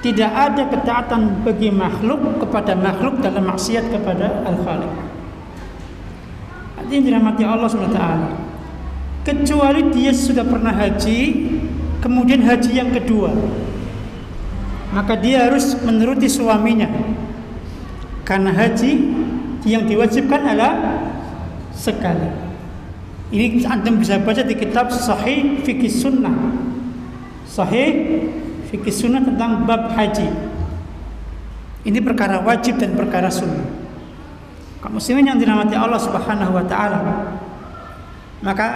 Speaker 1: Tidak ada ketaatan bagi makhluk kepada makhluk dalam maksiat kepada al-khaliq. Artinya dirahmati Allah SWT. Kecuali dia sudah pernah haji, kemudian haji yang kedua, maka dia harus menuruti suaminya. Karena haji yang diwajibkan adalah sekali. Ini antum bisa baca di kitab Sahih Fikih Sunnah. Sahih Fikih Sunnah tentang bab haji. Ini perkara wajib dan perkara sunnah. Kaum muslimin yang dirahmati Allah Subhanahu wa taala. Maka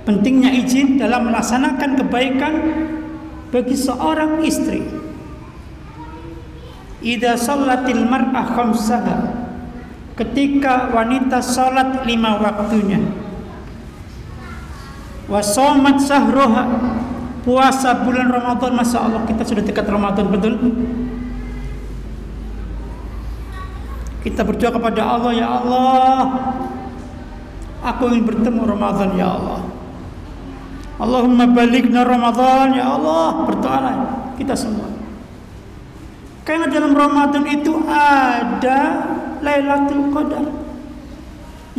Speaker 1: pentingnya izin dalam melaksanakan kebaikan bagi seorang istri. Idza shallatil mar'ah khamsaha, ketika wanita salat 5 waktunya, wa shamat sahruha, puasa bulan Ramadan. Masya Allah, kita sudah dekat Ramadan, betul? Kita berdoa kepada Allah, ya Allah, aku ingin bertemu Ramadan, ya Allah. Allahumma balighna Ramadan, ya Allah. Berdoalah kita semua. Karena dalam Ramadan itu ada Lailatul Qadar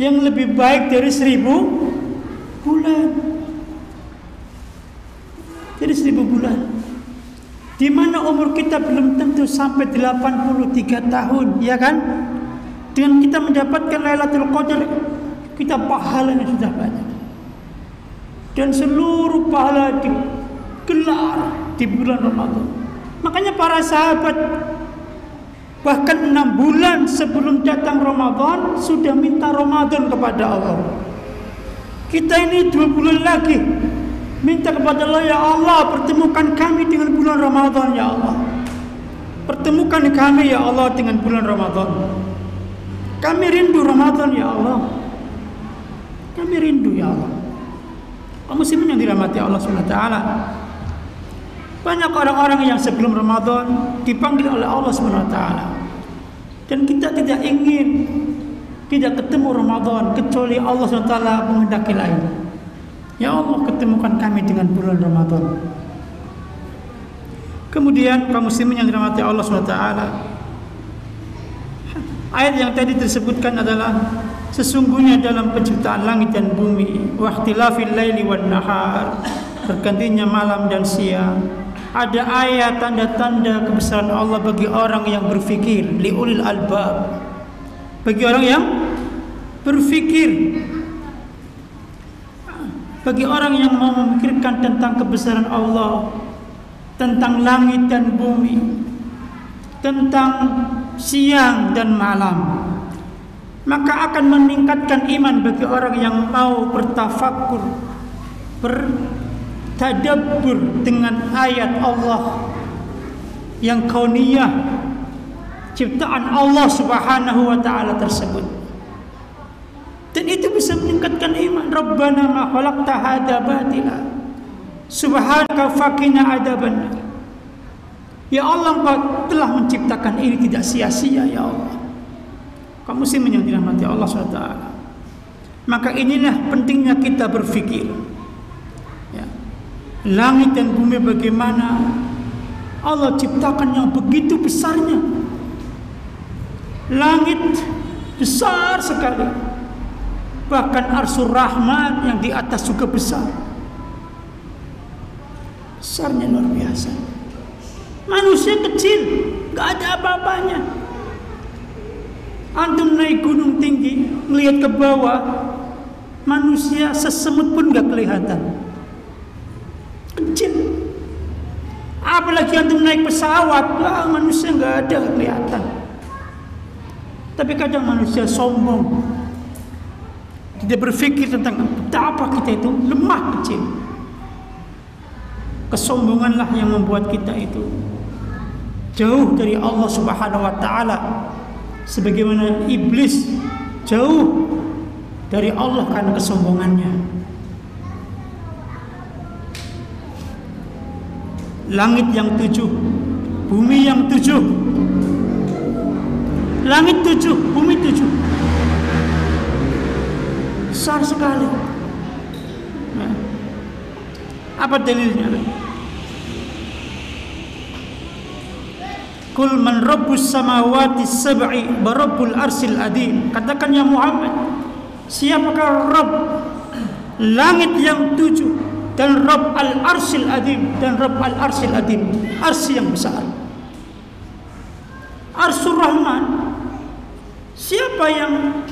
Speaker 1: yang lebih baik dari 1000 bulan. Jadi 1000 bulan. Di mana umur kita belum tentu sampai 83 tahun, ya kan? Dengan kita mendapatkan Lailatul Qadar, kita pahalanya sudah banyak. Dan seluruh pahala digelar di bulan Ramadan. Makanya para sahabat bahkan 6 bulan sebelum datang Ramadan sudah minta Ramadan kepada Allah. Kita ini 2 bulan lagi minta kepada Allah, ya Allah, pertemukan kami dengan bulan Ramadan, ya Allah. Pertemukan kami, ya Allah, dengan bulan Ramadan. Kami rindu Ramadan, ya Allah. Kami rindu, ya Allah. Kaum muslimin yang dirahmati Allah SWT, banyak orang-orang yang sebelum Ramadan dipanggil oleh Allah SWT, dan kita tidak ingin tidak ketemu Ramadan kecuali Allah SWT menghendaki lain. Ya Allah, ketemukan kami dengan bulan Ramadan. Kemudian kaum muslimin yang dirahmati Allah SWT, ayat yang tadi disebutkan adalah sesungguhnya dalam penciptaan langit dan bumi, wa ikhtilafil laili wan nahar, bergantinya malam dan siang, ada ayat tanda-tanda kebesaran Allah bagi orang yang berfikir, liulil albab, bagi orang yang berfikir, bagi orang yang mau memikirkan tentang kebesaran Allah, tentang langit dan bumi, tentang siang dan malam, maka akan meningkatkan iman bagi orang yang mau bertafakur, bertadabbur dengan ayat Allah yang kauniyah, ciptaan Allah Subhanahu wa taala tersebut. Dan itu bisa meningkatkan iman. Rabbana ma khalaqta hadza batila subhanaka faqina adzabannar. Ya Allah, Engkau telah menciptakan ini tidak sia-sia, ya Allah. Kaum muslimin yang dirahmati Allah SWT, maka inilah pentingnya kita berfikir, ya. Langit dan bumi bagaimana Allah ciptakan yang begitu besarnya. Langit besar sekali, bahkan Arsyur Rahman yang di atas juga besar. Besarnya luar biasa. Manusia kecil, gak ada apa-apanya. Antum naik gunung tinggi, melihat ke bawah, manusia sesemut pun gak kelihatan. Kecil. Apalagi antum naik pesawat, manusia gak ada kelihatan. Tapi kadang manusia sombong, tidak berpikir tentang betapa kita itu lemah kecil. Kesombonganlah yang membuat kita itu jauh dari Allah Subhanahu wa taala, sebagaimana iblis jauh dari Allah karena kesombongannya. Langit yang 7, bumi yang 7. Langit 7, bumi 7. Besar sekali. Nah, apa dalilnya? Kul man rabbus samawati sab'i wa rabbul arsil adim. Katakan ya Muhammad, siapakah Rabb langit yang 7 dan Rabb al-arsil adim, dan Rabb al-arsil adim, arsy yang besar. Arsyur Rahman, siapa yang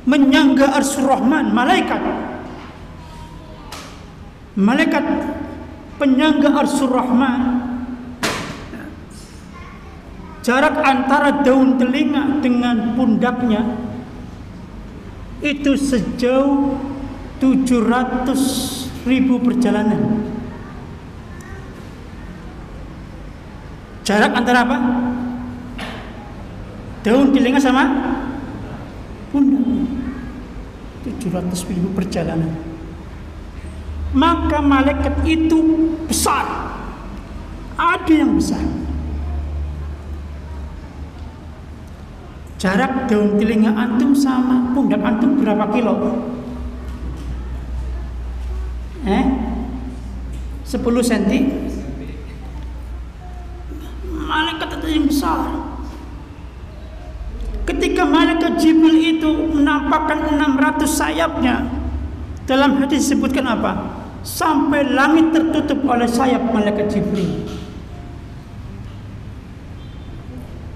Speaker 1: menyangga Arsyur Rahman? Malaikat. Malaikat penyangga Arsyur Rahman. Jarak antara daun telinga dengan pundaknya itu sejauh 700.000 perjalanan. Jarak antara apa? Daun telinga sama pundak. 700.000 perjalanan. Maka malaikat itu besar. Ada yang besar. Jarak daun telinga antum sama pundak antum berapa kilo? 10 cm. Malaikat itu yang besar. Ketika malaikat Jibril itu menampakkan 600 sayapnya, dalam hadis disebutkan apa? sampai langit tertutup oleh sayap malaikat Jibril.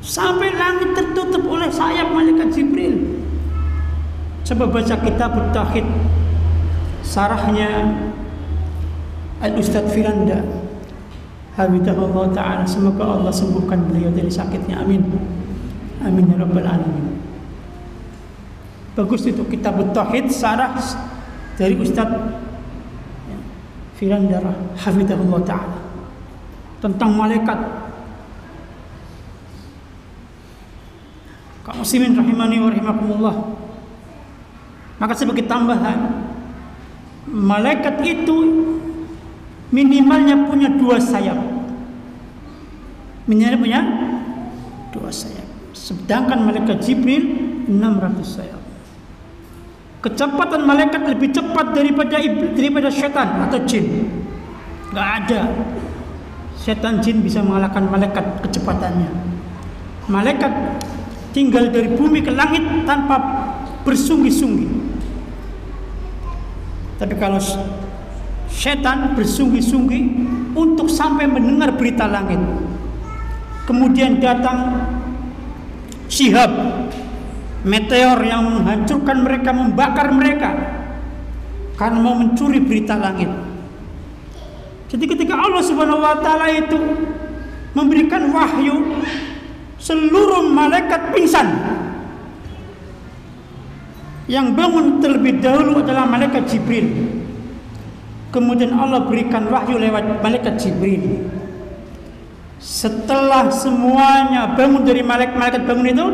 Speaker 1: Sampai langit tertutup oleh sayap malaikat Jibril. Coba baca kitab Tauhid, sarahnya Al-Ustadz Firanda Habibullah Ta'ala, semoga Allah sembuhkan beliau dari sakitnya, amin amin ya rabbal alamin. Bagus itu kitab Tauhid, sarah dari Ustadz Firanda Habibullah Ta'ala tentang malaikat. Kaum muslimin rahimani wa rahimakumullah. Maka sebagai tambahan, malaikat itu minimalnya punya 2 sayap. Minimalnya punya 2 sayap. Sedangkan malaikat Jibril 600 sayap. Kecepatan malaikat lebih cepat daripada setan atau jin. Gak ada setan jin bisa mengalahkan malaikat kecepatannya. Malaikat tinggal dari bumi ke langit tanpa bersungguh-sungguh. Tapi kalau setan bersungguh-sungguh untuk sampai mendengar berita langit. Kemudian datang Syihab, meteor yang menghancurkan mereka, membakar mereka karena mau mencuri berita langit. Jadi ketika Allah Subhanahu wa Ta'ala itu memberikan wahyu, seluruh malaikat pingsan. Yang bangun terlebih dahulu adalah malaikat Jibril. Kemudian Allah berikan wahyu lewat malaikat Jibril. Setelah semuanya bangun dari malaikat bangun itu,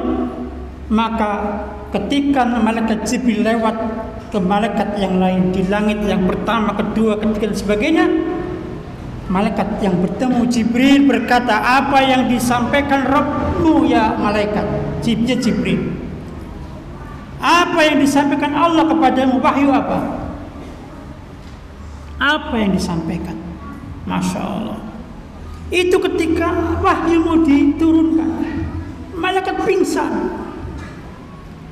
Speaker 1: maka ketika malaikat Jibril lewat ke malaikat yang lain di langit yang pertama, kedua, ketiga dan sebagainya, malaikat yang bertemu Jibril berkata, apa yang disampaikan Rabbmu ya malaikat Jibril? Apa yang disampaikan Allah kepadamu? Wahyu apa? Apa yang disampaikan? Masya Allah. Itu ketika wahyu mau diturunkan, malaikat pingsan.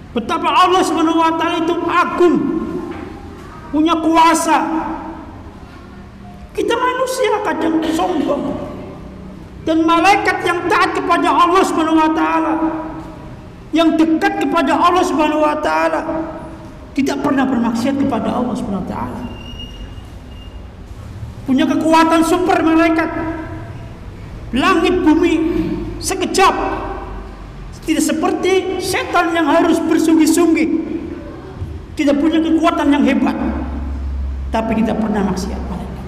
Speaker 1: Betapa Allah Subhanahu wa Ta'ala itu agung, punya kuasa. Kita manusia kadang sombong. Dan malaikat yang taat kepada Allah Subhanahu wa Ta'ala, yang dekat kepada Allah Subhanahu wa Ta'ala, tidak pernah bermaksiat kepada Allah Subhanahu wa Ta'ala. Punya kekuatan super malaikat. Langit bumi sekejap. Tidak seperti setan yang harus bersungguh-sungguh, tidak punya kekuatan yang hebat, tapi tidak pernah maksiat malaikat.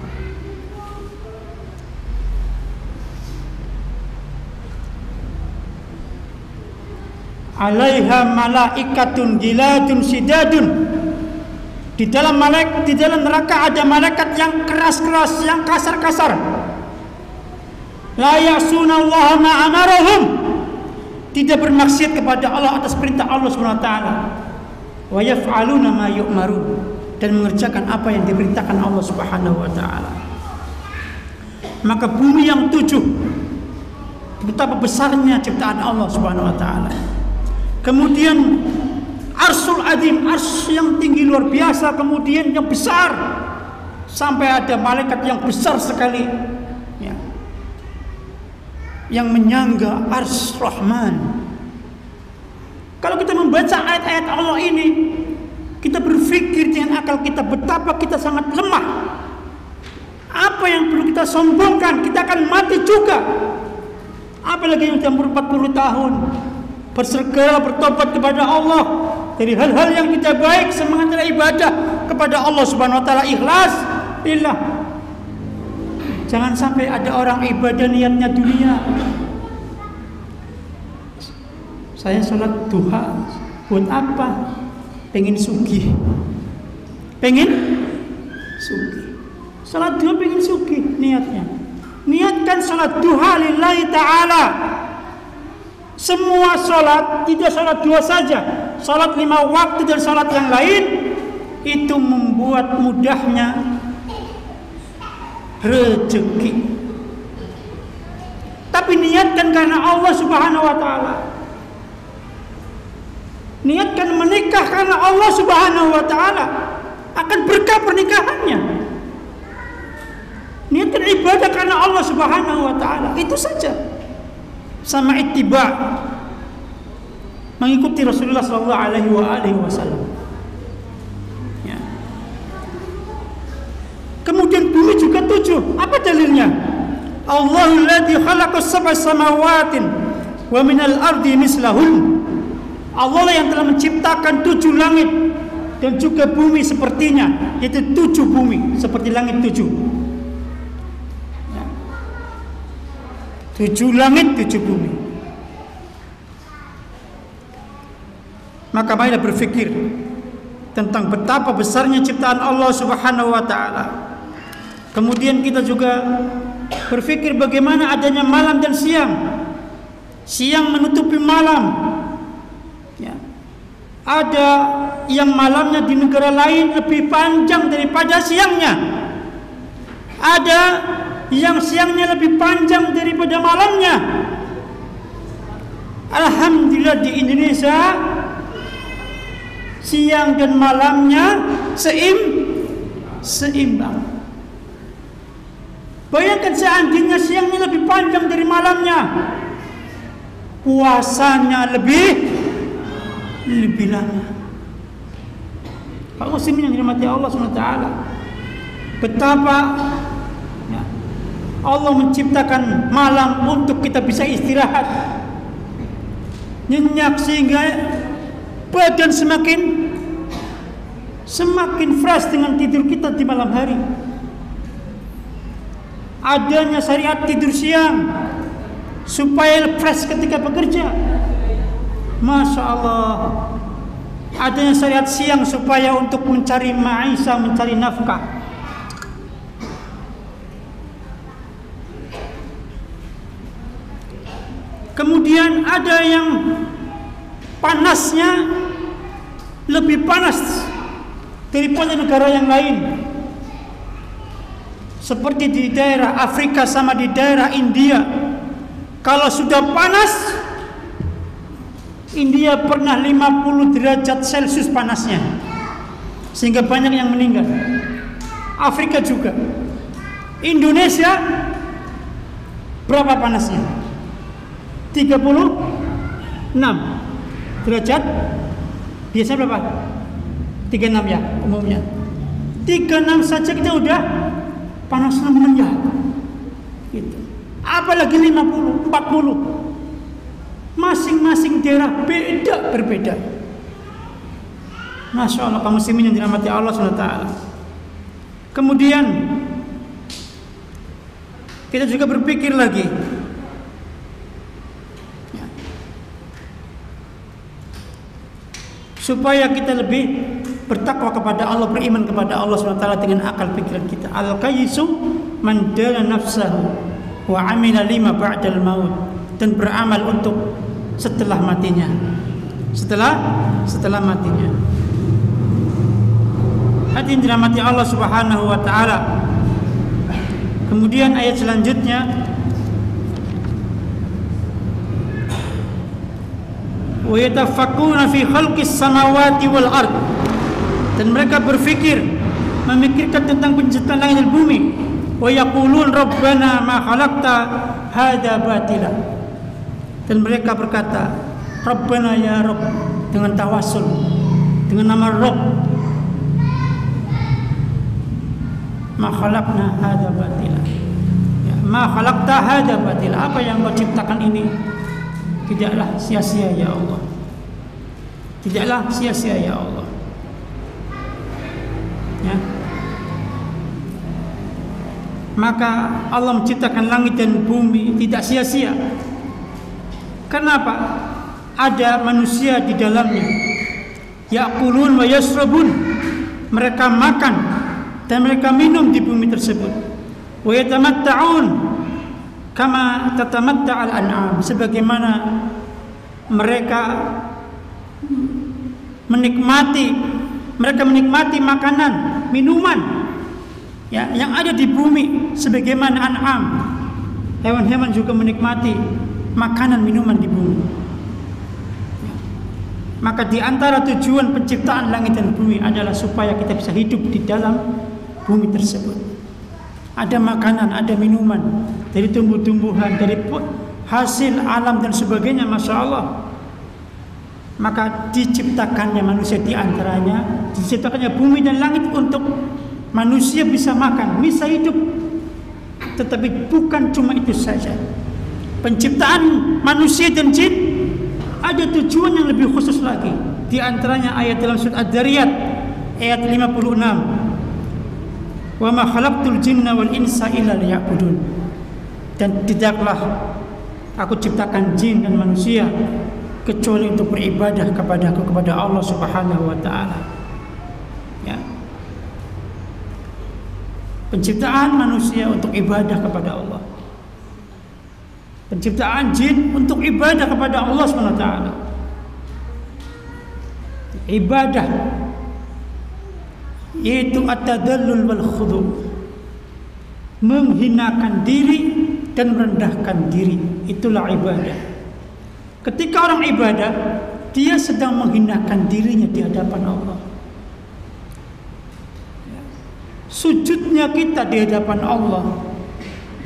Speaker 1: Alaiha malaikatun giladun sidadun. Di dalam neraka ada malaikat yang keras-keras, yang kasar-kasar. La ya'sunallaha ma amarahum. Tidak bermaksiat kepada Allah atas perintah Allah Subhanahu wa Ta'ala. Wa yaf'aluna ma yu'marun, dan mengerjakan apa yang diperintahkan Allah Subhanahu wa Ta'ala. Maka bumi yang 7, betapa besarnya ciptaan Allah Subhanahu wa Ta'ala. Kemudian Arsul Azim, ars yang tinggi luar biasa, kemudian yang besar, sampai ada malaikat yang besar sekali ya, yang menyangga ars Rahman. Kalau kita membaca ayat-ayat Allah ini, kita berpikir dengan akal kita betapa kita sangat lemah. Apa yang perlu kita sombongkan? Kita akan mati juga. Apalagi yang sudah umur 40 tahun, bersegera bertobat kepada Allah dari hal-hal yang tidak baik, semangat ibadah kepada Allah Subhanahu wa Ta'ala, ikhlas lillah. Jangan sampai ada orang ibadah niatnya dunia. Saya sholat duha buat apa? Pengen sugih. Pengen sugih. Sholat duha pengen sugih niatnya. Niatkan sholat duha lillahi ta'ala. Semua sholat, tidak sholat duha saja, sholat 5 waktu dan sholat yang lain, itu membuat mudahnya rezeki. Tapi niatkan karena Allah Subhanahu wa Ta'ala. Niatkan menikah karena Allah Subhanahu wa Ta'ala, akan berkah pernikahannya. Niatkan ibadah karena Allah Subhanahu wa taala. Itu saja. Sama ittiba, mengikuti Rasulullah sallallahu alaihi wasallam. Ya. Kemudian bumi juga 7. Apa dalilnya? Allahul ladzi khalaqas sab'a samawatin wa minal ardi mislahun. Allah lah yang telah menciptakan 7 langit dan juga bumi sepertinya, yaitu 7 bumi seperti langit 7. Ya. 7 langit, 7 bumi. Maka marilah berfikir tentang betapa besarnya ciptaan Allah Subhanahu wa taala. Kemudian kita juga berfikir bagaimana adanya malam dan siang. Siang menutupi malam. Ya. Ada yang malamnya di negara lain lebih panjang daripada siangnya. Ada yang siangnya lebih panjang daripada malamnya. Alhamdulillah di Indonesia siang dan malamnya seimbang. Bayangkan seandainya siangnya lebih panjang dari malamnya, puasanya lebih lama. Kalau muslimin yang dirahmati Allah SWT, betapa ya, Allah menciptakan malam untuk kita bisa istirahat, nyenyak, sehingga badan semakin fresh dengan tidur kita di malam hari. Adanya syariat tidur siang supaya fresh ketika bekerja. Masya Allah. Adanya syariat siang supaya untuk mencari ma'isha, mencari nafkah. Kemudian ada yang panasnya lebih panas daripada negara yang lain. Seperti di daerah Afrika sama di daerah India. Kalau sudah panas, India pernah 50 derajat Celcius panasnya, sehingga banyak yang meninggal. Afrika juga. Indonesia berapa panasnya? 36 derajat. Biasanya berapa? 36 ya umumnya. 36 saja kita udah panas menyengat. Gitu. Apalagi 50, 40. Masing-masing daerah berbeda. Masya Allah, kaum muslimin yang dirahmati Allah SWT. Kemudian kita juga berpikir lagi, ya, supaya kita lebih bertakwa kepada Allah, beriman kepada Allah SWT dengan akal pikiran kita. Al-qayyisu man dana nafsahu wa amila lima ba'dal maut, dan beramal untuk setelah matinya. Setelah matinya. Hadirin dirahmati Allah Subhanahu wa taala. Kemudian ayat selanjutnya, wa yatafakkuna fi khalqis samawati wal ard, dan mereka memikirkan tentang penciptaan langit dan bumi. Wa yaqulun rabbana ma khalaqta hadza batila, dan mereka berkata, Rabbana ya Rabb, dengan tawasul dengan nama Rabb, ma khalaqna hadza batila, ya, ma khalaqta hadza batila, apa yang kau ciptakan ini tidaklah sia-sia ya Allah, tidaklah sia-sia ya Allah. Ya. Maka Allah menciptakan langit dan bumi tidak sia-sia. Kenapa? Ada manusia di dalamnya. Ya'kulun wa yashrabun, mereka makan dan mereka minum di bumi tersebut. Wa yatamatta'un kama tatamatta'al an'am, sebagaimana mereka menikmati makanan, minuman, ya, yang ada di bumi, sebagaimana an'am, hewan-hewan juga menikmati makanan minuman di bumi. Ya. Maka di antara tujuan penciptaan langit dan bumi adalah supaya kita bisa hidup di dalam bumi tersebut. ada makanan, ada minuman, dari tumbuh-tumbuhan, dari hasil alam dan sebagainya, Masya Allah. Maka diciptakannya manusia di antaranya, diciptakannya bumi dan langit untuk manusia bisa makan, bisa hidup. Tetapi bukan cuma itu saja. Penciptaan manusia dan jin ada tujuan yang lebih khusus lagi. Di antaranya ayat dalam surat Ad-Dariyat ayat 56. Wa ma khalaqtul jinna wal insa illa liya'budun. Dan tidaklah aku ciptakan jin dan manusia kecuali untuk beribadah kepadaku, kepada Allah Subhanahu wa taala. Ya. Penciptaan manusia untuk ibadah kepada Allah. Penciptaan jin untuk ibadah kepada Allah Subhanahu wa taala. Ibadah yaitu at-tadallul wal khudu', menghinakan diri dan merendahkan diri, itulah ibadah. Ketika orang ibadah, dia sedang menghinakan dirinya di hadapan Allah. Sujudnya kita di hadapan Allah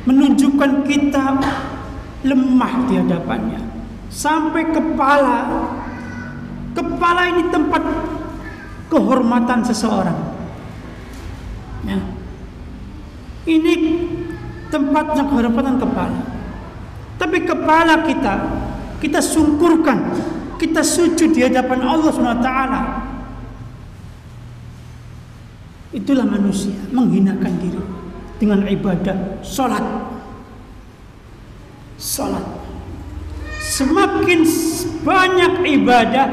Speaker 1: menunjukkan kita lemah di hadapannya. Sampai kepala ini tempat kehormatan seseorang. Ya. Ini tempatnya kehormatan kepala. Tapi kepala kita sungkurkan, kita sujud di hadapan Allah SWT. Itulah manusia menghinakan diri dengan ibadah salat. Semakin banyak ibadah,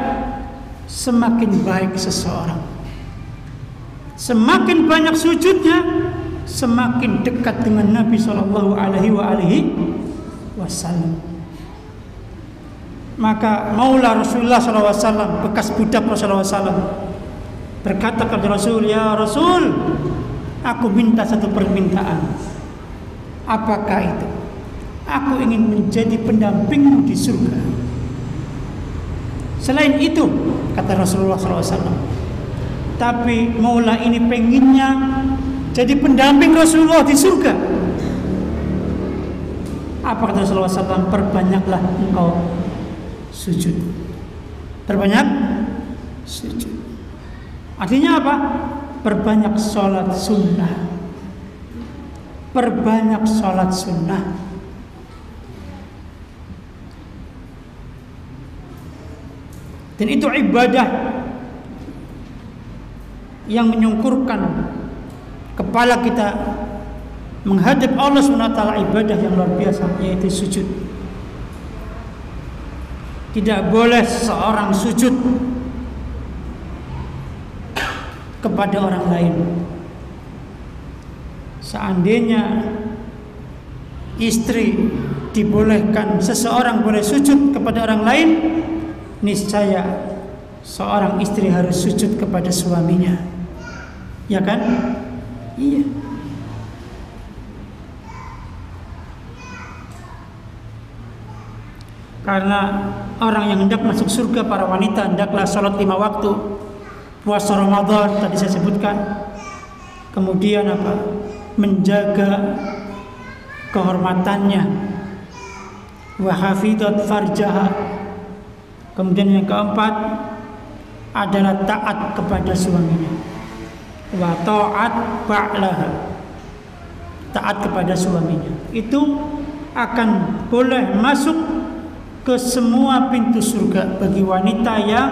Speaker 1: semakin baik seseorang. Semakin banyak sujudnya, semakin dekat dengan Nabi Shallallahu Alaihi Wasallam. Maka Maula Rasulullah SAW, bekas budak Rasulullah SAW, berkata kepada Rasul, ya Rasul, aku minta satu permintaan. Apakah itu? Aku ingin menjadi pendampingmu di surga. Selain itu, kata Rasulullah SAW, tapi Maula ini pengennya jadi pendamping Rasulullah di surga. Apa kata Rasulullah SAW? Perbanyaklah engkau sujud. Perbanyak sujud. Artinya apa? Perbanyak sholat sunnah. Perbanyak sholat sunnah. Dan itu ibadah yang menyungkurkan kepala kita menghadap Allah SWT, ibadah yang luar biasa, yaitu sujud. Tidak boleh seorang sujud kepada orang lain. Seandainya istri dibolehkan, seseorang boleh sujud kepada orang lain, niscaya seorang istri harus sujud kepada suaminya. Ya kan? Iya. Karena orang yang hendak masuk surga, para wanita, hendaklah salat 5 waktu, puasa Ramadan tadi saya sebutkan, kemudian apa? Menjaga kehormatannya, wa hafidhat farjaha. Kemudian yang keempat adalah taat kepada suaminya, wa ta'at ba'laha, taat kepada suaminya. Itu akan boleh masuk ke semua pintu surga bagi wanita yang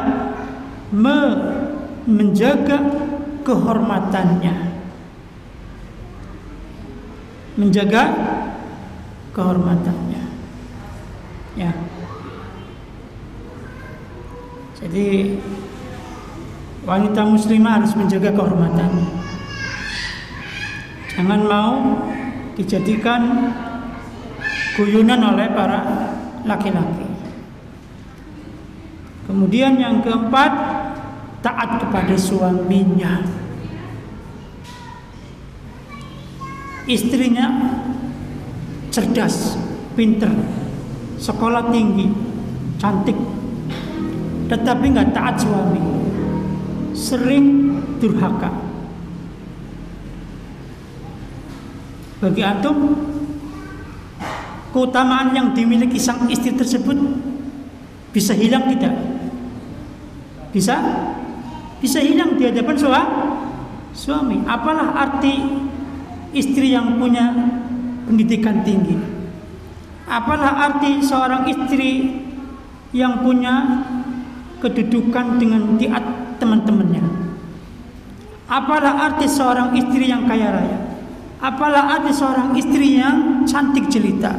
Speaker 1: menjaga kehormatannya, menjaga kehormatannya. Ya. Jadi wanita muslimah harus menjaga kehormatannya. Jangan mau dijadikan guyunan oleh para laki-laki. Kemudian yang keempat, taat kepada suaminya. Istrinya cerdas, pinter, sekolah tinggi, cantik, tetapi nggak taat suami, sering durhaka. Bagi antum, keutamaan yang dimiliki sang istri tersebut bisa hilang tidak? Bisa hilang di hadapan suami. Apalah arti istri yang punya pendidikan tinggi? Apalah arti seorang istri yang punya kedudukan dengan di teman-temannya? Apalah arti seorang istri yang kaya raya? Apalah arti seorang istri yang cantik jelita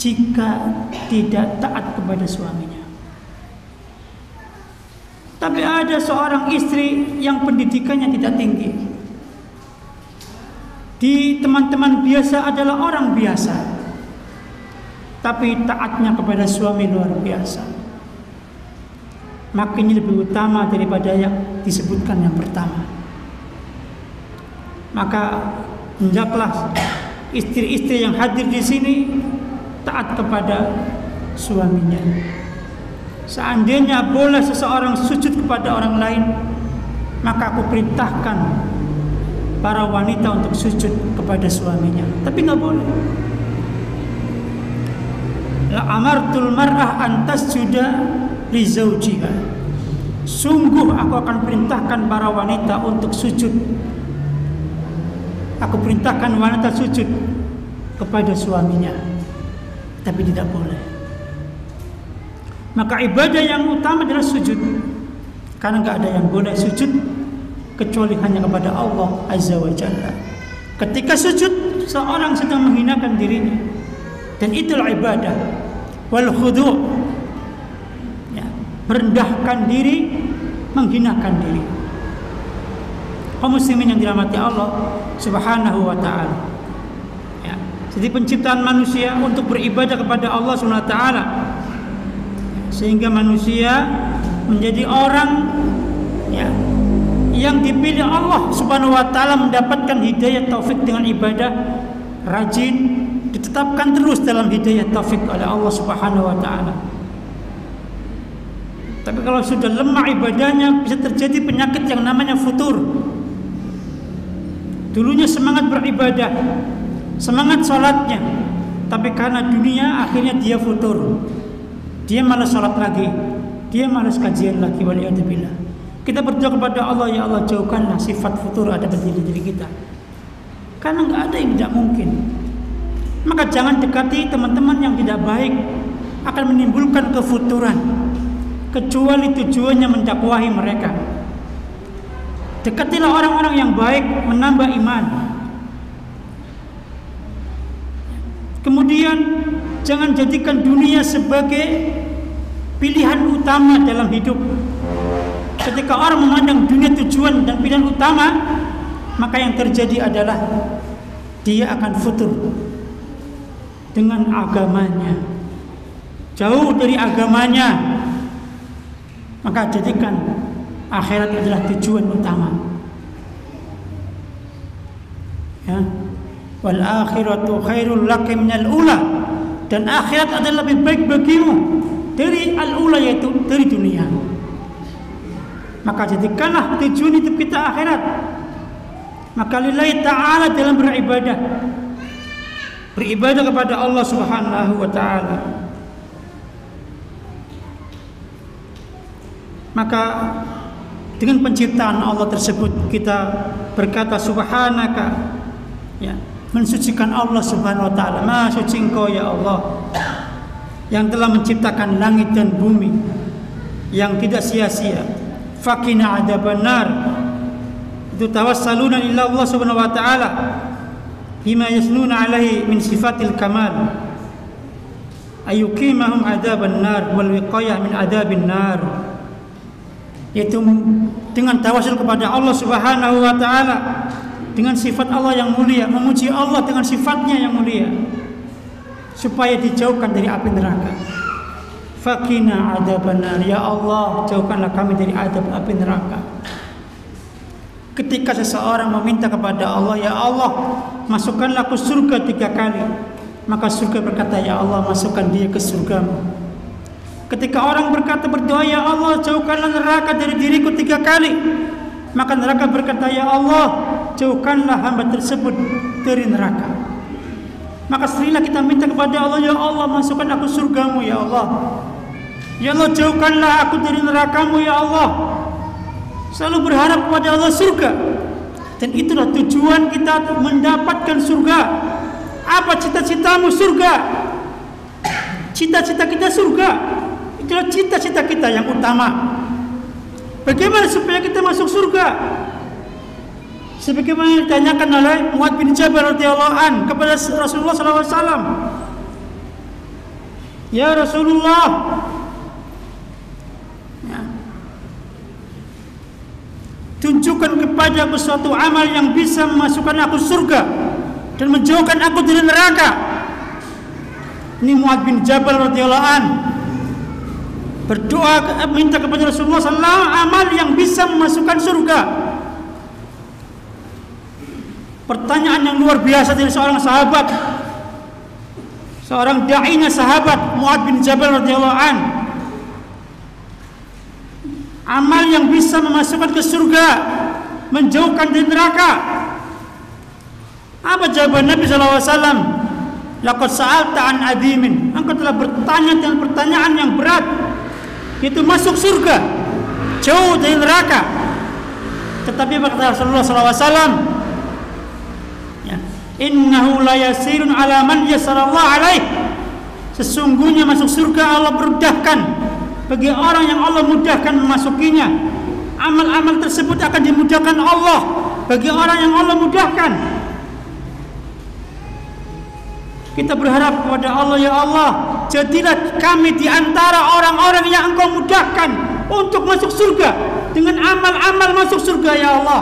Speaker 1: jika tidak taat kepada suaminya? Tapi ada seorang istri yang pendidikannya tidak tinggi, di teman-teman biasa adalah orang biasa, tapi taatnya kepada suami luar biasa. Maka ini lebih utama daripada yang disebutkan yang pertama. Maka hendaklah istri-istri yang hadir di sini taat kepada suaminya. Seandainya boleh seseorang sujud kepada orang lain, maka aku perintahkan para wanita untuk sujud kepada suaminya. Tapi nggak boleh. La amartul mar'ah an tasjuda li zawjiha. Sungguh aku akan perintahkan para wanita untuk sujud. Aku perintahkan wanita sujud kepada suaminya. Tapi tidak boleh. Maka ibadah yang utama adalah sujud. Karena nggak ada yang boleh sujud kecuali hanya kepada Allah Azza wa Jalla. Ketika sujud, seorang sedang menghinakan dirinya, dan itulah ibadah. Wal khudu', ya, merendahkan diri, menghinakan diri. Kaum muslimin yang dirahmati Allah Subhanahu wa taala. Ya, jadi penciptaan manusia untuk beribadah kepada Allah Subhanahu wa taala, sehingga manusia menjadi orang, ya, yang dipilih Allah Subhanahu wa taala mendapatkan hidayah taufik dengan ibadah, rajin, ditetapkan terus dalam hidayah taufik oleh Allah Subhanahu wa taala. Tapi kalau sudah lemah ibadahnya, bisa terjadi penyakit yang namanya futur. Dulunya semangat beribadah, semangat sholatnya, tapi karena dunia akhirnya dia futur. Dia malas sholat lagi, dia malas kajian lagi. Waliyadzubillah. Kita berdoa kepada Allah, ya Allah jauhkanlah sifat futur ada pada diri kita, karena nggak ada yang tidak mungkin. Maka jangan dekati teman-teman yang tidak baik, akan menimbulkan kefuturan, kecuali tujuannya mendakwahi mereka. Dekatilah orang-orang yang baik, menambah iman. Kemudian jangan jadikan dunia sebagai pilihan utama dalam hidup. Ketika orang memandang dunia tujuan dan pilihan utama, maka yang terjadi adalah dia akan futur dengan agamanya, jauh dari agamanya. Maka jadikan akhirat adalah tujuan utama. Ya, wal akhiratu khairul laka minal ula, dan akhirat adalah lebih baik bagimu dari al-ula, yaitu dari dunia. Maka jadikanlah tujuan hidup kita akhirat. Maka lillahi ta'ala dalam beribadah kepada Allah Subhanahu wa ta'ala. Maka dengan penciptaan Allah tersebut kita berkata subhanaka, ya, mensucikan Allah Subhanahu wa ta'ala. Maha suci Engkau ya Allah, yang telah menciptakan langit dan bumi yang tidak sia-sia. Faqina adzabannar. Itu tawassaluna ila Allah Subhanahu wa ta'ala bima yasnuna alaihi min sifatil kamal, ayuqimahum adzabannar wal wiqayah min adzabin nar. Yaitu dengan tawasul kepada Allah Subhanahu wa ta'ala dengan sifat Allah yang mulia, memuji Allah dengan sifatnya yang mulia, supaya dijauhkan dari api neraka. Faqina adzabannar, ya Allah jauhkanlah kami dari adab api neraka. Ketika seseorang meminta kepada Allah, ya Allah masukkanlah ke surga 3 kali, maka surga berkata, ya Allah masukkan dia ke surgamu. Ketika orang berdoa, ya Allah jauhkanlah neraka dari diriku 3 kali, maka neraka berkata, ya Allah jauhkanlah hamba tersebut dari neraka. Maka seringlah kita minta kepada Allah, ya Allah masukkan aku surgamu ya Allah. Ya Allah jauhkanlah aku dari nerakamu ya Allah. Selalu berharap kepada Allah surga. Dan itulah tujuan kita mendapatkan surga. Apa cita-citamu? Surga. Cita-cita kita surga. Itulah cita-cita kita yang utama. Bagaimana supaya kita masuk surga? Sebagaimana ditanyakan oleh Mu'adz bin Jabal radhiyallahu an kepada Rasulullah SAW. Ya Rasulullah, tunjukkan kepadaku suatu amal yang bisa memasukkan aku surga dan menjauhkan aku dari neraka. Ini Mu'adz bin Jabal radhiyallahu an berdoa minta kepada Rasulullah SAW amal yang bisa memasukkan surga. Pertanyaan yang luar biasa dari seorang sahabat, seorang da'inya sahabat Mu'adz bin Jabal radhiyallahu an. Amal yang bisa memasukkan ke surga, menjauhkan dari neraka. Apa jawaban Nabi SAW? Laqad sa'alta an adimin. Engkau telah bertanya dengan pertanyaan yang berat, yaitu masuk surga, jauh dari neraka. Tetapi kata Rasulullah SAW, ya, innahu la yasirun ala man yasarallahu alaih. Sesungguhnya masuk surga Allah mudahkan bagi orang yang Allah mudahkan memasukinya. Amal-amal tersebut akan dimudahkan Allah bagi orang yang Allah mudahkan. Kita berharap kepada Allah, ya Allah, jadilah kami di antara orang-orang yang Engkau mudahkan untuk masuk surga dengan amal-amal masuk surga, ya Allah.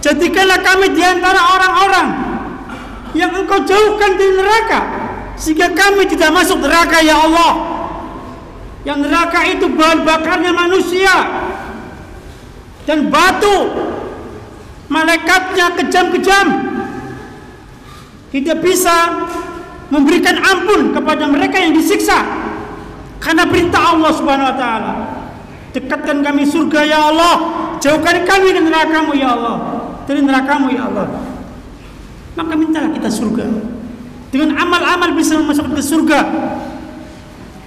Speaker 1: Jadikanlah kami di antara orang-orang yang Engkau jauhkan dari neraka, sehingga kami tidak masuk neraka, ya Allah. Yang neraka itu bahan bakarnya manusia dan batu, malaikatnya kejam-kejam, tidak bisa memberikan ampun kepada mereka yang disiksa karena perintah Allah Subhanahu wa taala. Dekatkan kami surga, ya Allah. Jauhkan kami dari neraka-Mu, ya Allah. Dari neraka-Mu, ya Allah. Maka mintalah kita surga. Dengan amal-amal bisa masuk ke surga.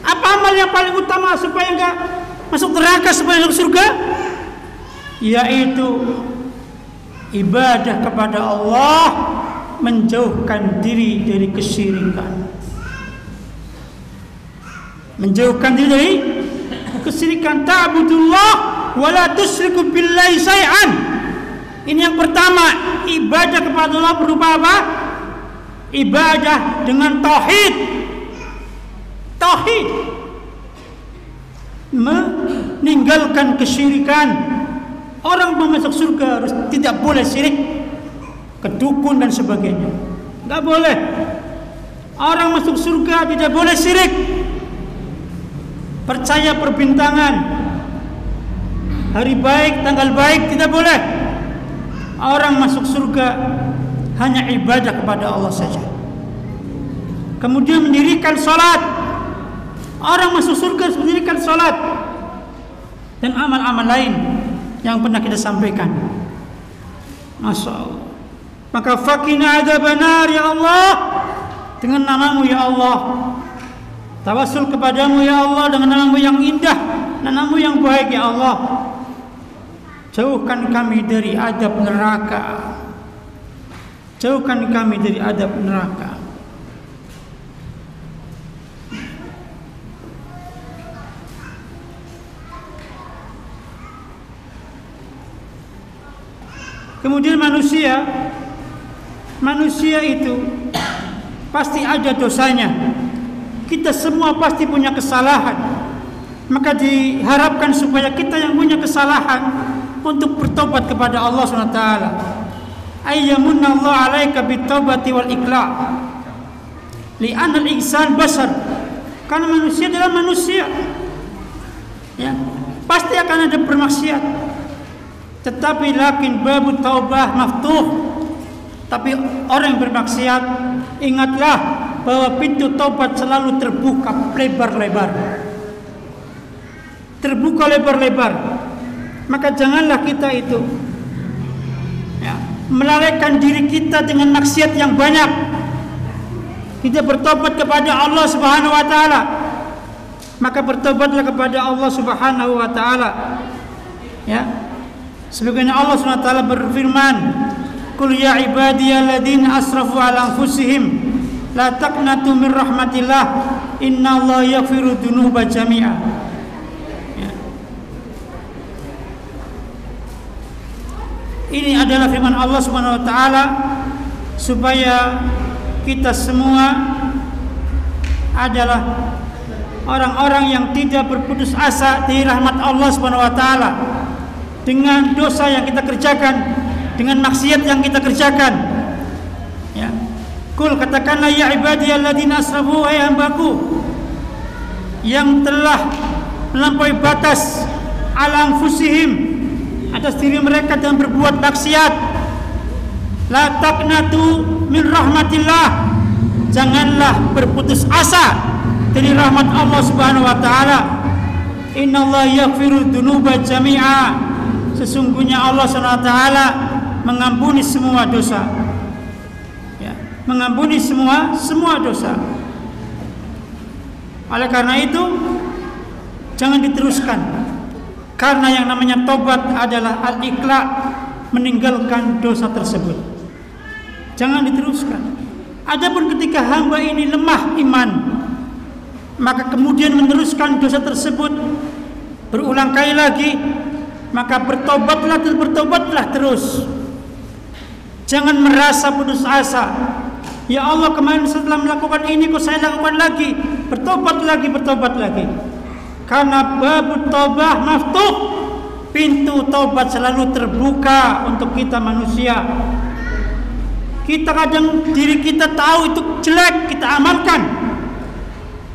Speaker 1: Apa amal yang paling utama supaya enggak masuk neraka, supaya masuk surga? Yaitu ibadah kepada Allah, menjauhkan diri dari kesyirikan. Menjauhkan diri dari kesyirikan. Ta'budullah wa la tusyriku billahi syai'an. Ini yang pertama, ibadah kepada Allah berupa apa? Ibadah dengan tauhid. Tauhid, meninggalkan kesyirikan. Orang mau masuk surga harus tidak boleh syirik, kedukun dan sebagainya. Tidak boleh. Orang masuk surga tidak boleh syirik, percaya perbintangan, hari baik, tanggal baik, tidak boleh. Orang masuk surga hanya ibadah kepada Allah saja. Kemudian mendirikan salat. Orang masuk surga mendirikan salat dan amal-amal lain yang pernah kita sampaikan. Masya Allah. Maka fakina adzabannar, ya Allah, dengan namamu ya Allah. Tawassul kepadamu ya Allah dengan namamu yang indah, namamu yang baik ya Allah. Jauhkan kami dari adab neraka. Jauhkan kami dari adab neraka. Kemudian manusia itu pasti ada dosanya. Kita semua pasti punya kesalahan. Maka diharapkan supaya kita yang punya kesalahan untuk bertobat kepada Allah SWT. Ayyamunna Allah alaika bitawbati wal iqla'. Li'anna al-ihsan bashar. Karena manusia adalah manusia, ya, pasti akan ada bermaksiat. Tetapi lakin babu taubah maftuh. Tapi orang yang bermaksiat, ingatlah bahwa pintu taubat selalu terbuka lebar-lebar. Terbuka lebar-lebar. Maka janganlah kita itu, ya, melalaikan diri kita dengan maksiat yang banyak. kita bertobat kepada Allah Subhanahu wa taala, maka bertobatlah kepada Allah Subhanahu wa taala. Ya. Sebagaimana Allah Subhanahu wa taala berfirman, "Qul ya ibadiyalladzina asrafu ala anfusihim la taqnatu min rahmatillah, innallaha yaghfiru dzunuba jami'a." Ya. Ini adalah firman Allah Subhanahu wa taala supaya kita semua adalah orang-orang yang tidak berputus asa dari rahmat Allah Subhanahu wa taala dengan dosa yang kita kerjakan, dengan maksiat yang kita kerjakan. Ya. Qul, katakanlah ya ibadiyalladzina asrafu, wahai hambaku yang telah melampaui batas ala anfusihim, atas diri mereka dengan berbuat maksiat. La taqnatu min rahmatillah, janganlah berputus asa dari rahmat Allah Subhanahu wa taala. Innallaha yaghfiru dzunuba jami'a, sesungguhnya Allah Subhanahu wa taala mengampuni semua dosa. Ya, mengampuni semua dosa. Oleh karena itu jangan diteruskan, karena yang namanya tobat adalah al-iqla', meninggalkan dosa tersebut. Jangan diteruskan. Adapun ketika hamba ini lemah iman, maka kemudian meneruskan dosa tersebut berulang kali lagi, maka bertobatlah terus. Jangan merasa putus asa. Ya Allah, kemarin setelah melakukan ini kok saya lakukan lagi. Bertobat lagi. Karena babut taubah maftuh, pintu taubat selalu terbuka untuk kita manusia. Kita kadang diri kita tahu itu jelek, kita amalkan.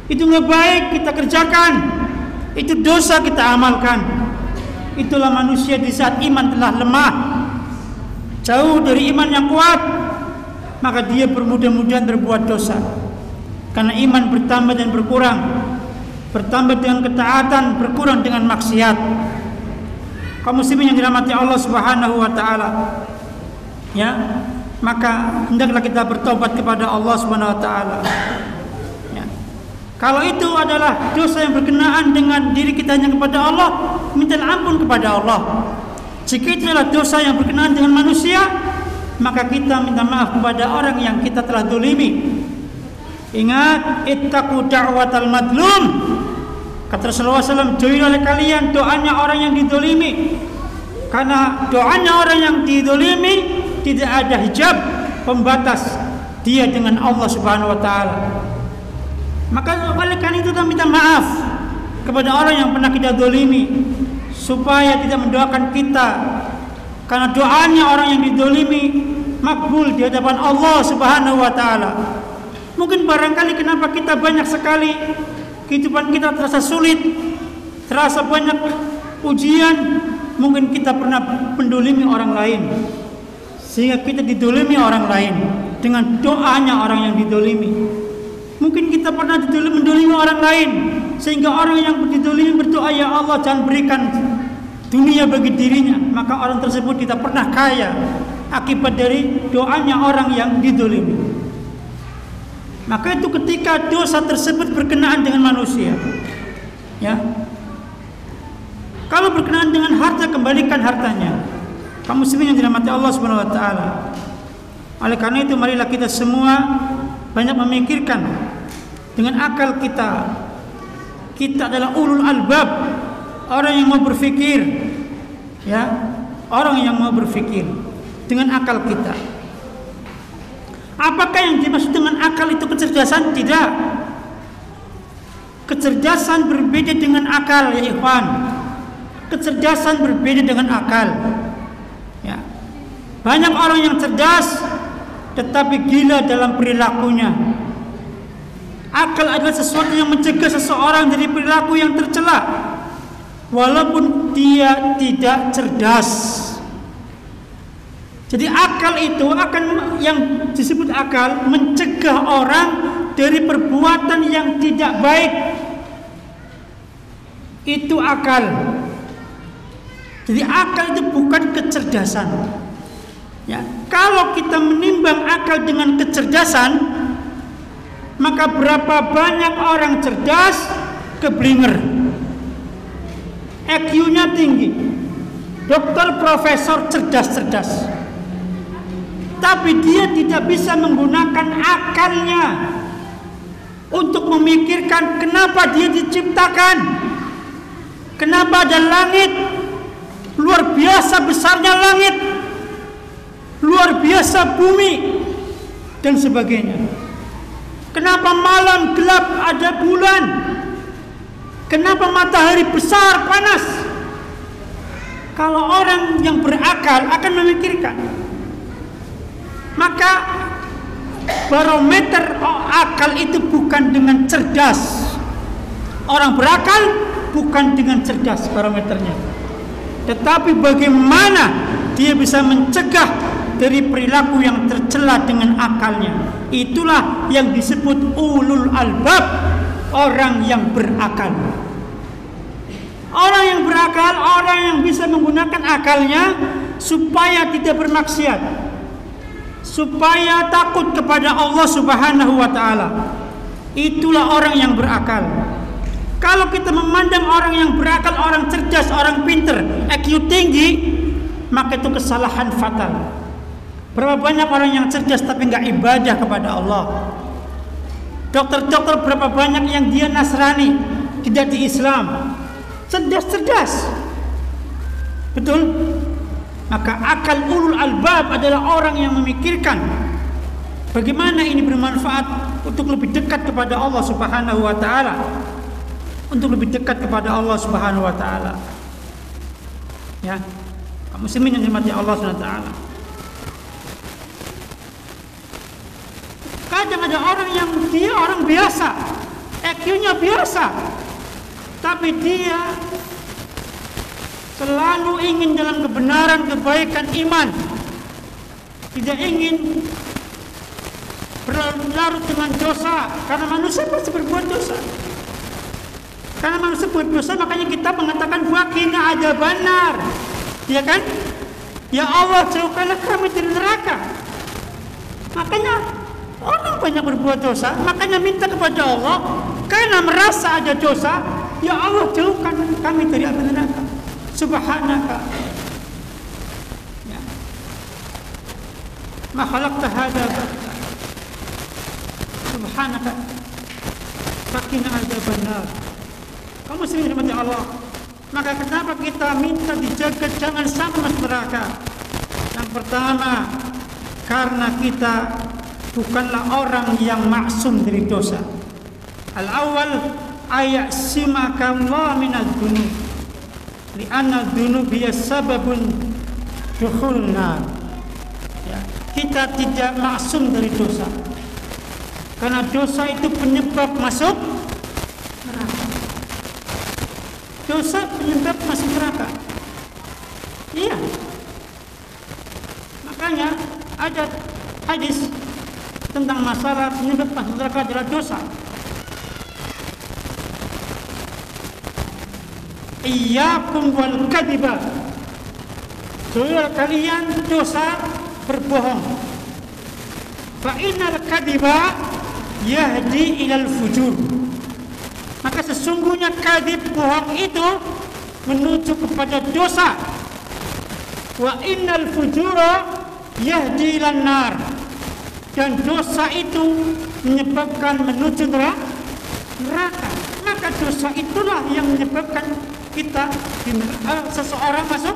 Speaker 1: Itu nggak baik, kita kerjakan. Itu dosa, kita amalkan. Itulah manusia di saat iman telah lemah, jauh dari iman yang kuat, maka dia bermudah-mudahan berbuat dosa. Karena iman bertambah dan berkurang, bertambah dengan ketaatan, berkurang dengan maksiat. Kaum muslimin yang dirahmati Allah Subhanahu wa taala, ya, maka hendaklah kita bertobat kepada Allah Subhanahu wa taala. Ya. Kalau itu adalah dosa yang berkenaan dengan diri kita hanya kepada Allah, minta ampun kepada Allah. Jika itu adalah dosa yang berkenaan dengan manusia, maka kita minta maaf kepada orang yang kita telah dolimi. Ingat, ittaqu da'watal madlum. Kata Rasulullah SAW, jauhilah oleh kalian doanya orang yang didolimi. Karena doanya orang yang didolimi tidak ada hijab pembatas dia dengan Allah Subhanahu wa taala. Maka oleh karena itu kita minta maaf kepada orang yang pernah kita dolimi, supaya tidak mendoakan kita, karena doanya orang yang didolimi makbul di hadapan Allah Subhanahu wa taala. Mungkin barangkali kenapa kita banyak sekali kehidupan kita terasa sulit, terasa banyak ujian, mungkin kita pernah mendolimi orang lain, sehingga kita didolimi orang lain dengan doanya orang yang didolimi. Mungkin kita pernah mendolimi orang lain, sehingga orang yang didolimi berdoa, ya Allah jangan berikan dunia bagi dirinya, maka orang tersebut tidak pernah kaya akibat dari doanya orang yang didolimi. Maka itu ketika dosa tersebut berkenaan dengan manusia, ya, kalau berkenaan dengan harta, kembalikan hartanya. Kaum muslimin yang dirahmati Allah Subhanahu wa taala. Oleh karena itu marilah kita semua banyak memikirkan dengan akal kita. Kita adalah ulul albab, orang yang mau berfikir, ya, orang yang mau berfikir dengan akal kita. Apakah yang dimaksud dengan akal itu kecerdasan? Tidak. Kecerdasan berbeda dengan akal, ya ikhwan. Kecerdasan berbeda dengan akal. Ya. Banyak orang yang cerdas tetapi gila dalam perilakunya. Akal adalah sesuatu yang mencegah seseorang dari perilaku yang tercela, walaupun dia tidak cerdas. Jadi akal itu akan, yang disebut akal, mencegah orang dari perbuatan yang tidak baik. Itu akal. Jadi akal itu bukan kecerdasan. Ya, kalau kita menimbang akal dengan kecerdasan, Maka berapa banyak orang cerdas keblinger, IQ-nya tinggi, dokter, profesor, cerdas-cerdas, tapi dia tidak bisa menggunakan akalnya untuk memikirkan kenapa dia diciptakan, kenapa ada langit, luar biasa besarnya langit, luar biasa bumi, dan sebagainya. Kenapa malam gelap ada bulan? Kenapa matahari besar panas? Kalau orang yang berakal akan memikirkan, maka barometer akal itu bukan dengan cerdas. Orang berakal bukan dengan cerdas barometernya, tetapi bagaimana dia bisa mencegah dari perilaku yang tercela dengan akalnya. Itulah yang disebut ulul albab, orang yang berakal. Orang yang berakal, orang yang bisa menggunakan akalnya supaya tidak bermaksiat, supaya takut kepada Allah Subhanahu wa ta'ala. Itulah orang yang berakal. Kalau kita memandang orang yang berakal, orang cerdas, orang pinter, IQ tinggi, maka itu kesalahan fatal. Berapa banyak orang yang cerdas tapi nggak ibadah kepada Allah. Dokter-dokter berapa banyak yang dia Nasrani, tidak di Islam. Cerdas-cerdas, betul? Maka akal ulul albab adalah orang yang memikirkan bagaimana ini bermanfaat untuk lebih dekat kepada Allah Subhanahu wa ta'ala, untuk lebih dekat kepada Allah Subhanahu wa ta'ala. Ya, kaum muslimin yang dirahmati Allah Subhanahu wa ta'ala. Kadang ada orang yang dia orang biasa, IQ-nya biasa, tapi dia selalu ingin dalam kebenaran, kebaikan, iman, tidak ingin berlarut dengan dosa, karena manusia pasti berbuat dosa. Karena manusia berbuat dosa, makanya kita mengatakan waqina adzabannar, ya kan? Ya Allah, jauhkanlah kami dari neraka. Makanya orang banyak berbuat dosa, makanya minta kepada Allah, karena merasa ada dosa, ya Allah jauhkan kami dari api neraka. Subhanaka, ya. Ma khalaqta hadza batila. Subhanaka, faqina adzabannar. Kamu sering dirahmati Allah. Maka kenapa kita minta dijaga jangan sampai masuk neraka? Yang pertama, karena kita bukanlah orang yang maksum dari dosa. Al-awwal ayyasimaka Allah minadz dzunub, li'anna dzunub hiya sababun dukhulun nar. Ya, kita tidak maksum dari dosa, karena dosa itu penyebab masuk neraka. Dosa penyebab masuk neraka. Iya. Makanya ada hadis tentang masalah penyebab masuk neraka adalah dosa. Iyyakum wal kadhiba. Jauhilah kalian dosa berbohong. Fa innal kadhiba yahdi ilal fujur. Maka sesungguhnya kadhib, bohong itu menuju kepada dosa. Wa innal fujura yahdi ilan nar. Dan dosa itu menyebabkan menuju neraka. Maka dosa itulah yang menyebabkan kita seseorang masuk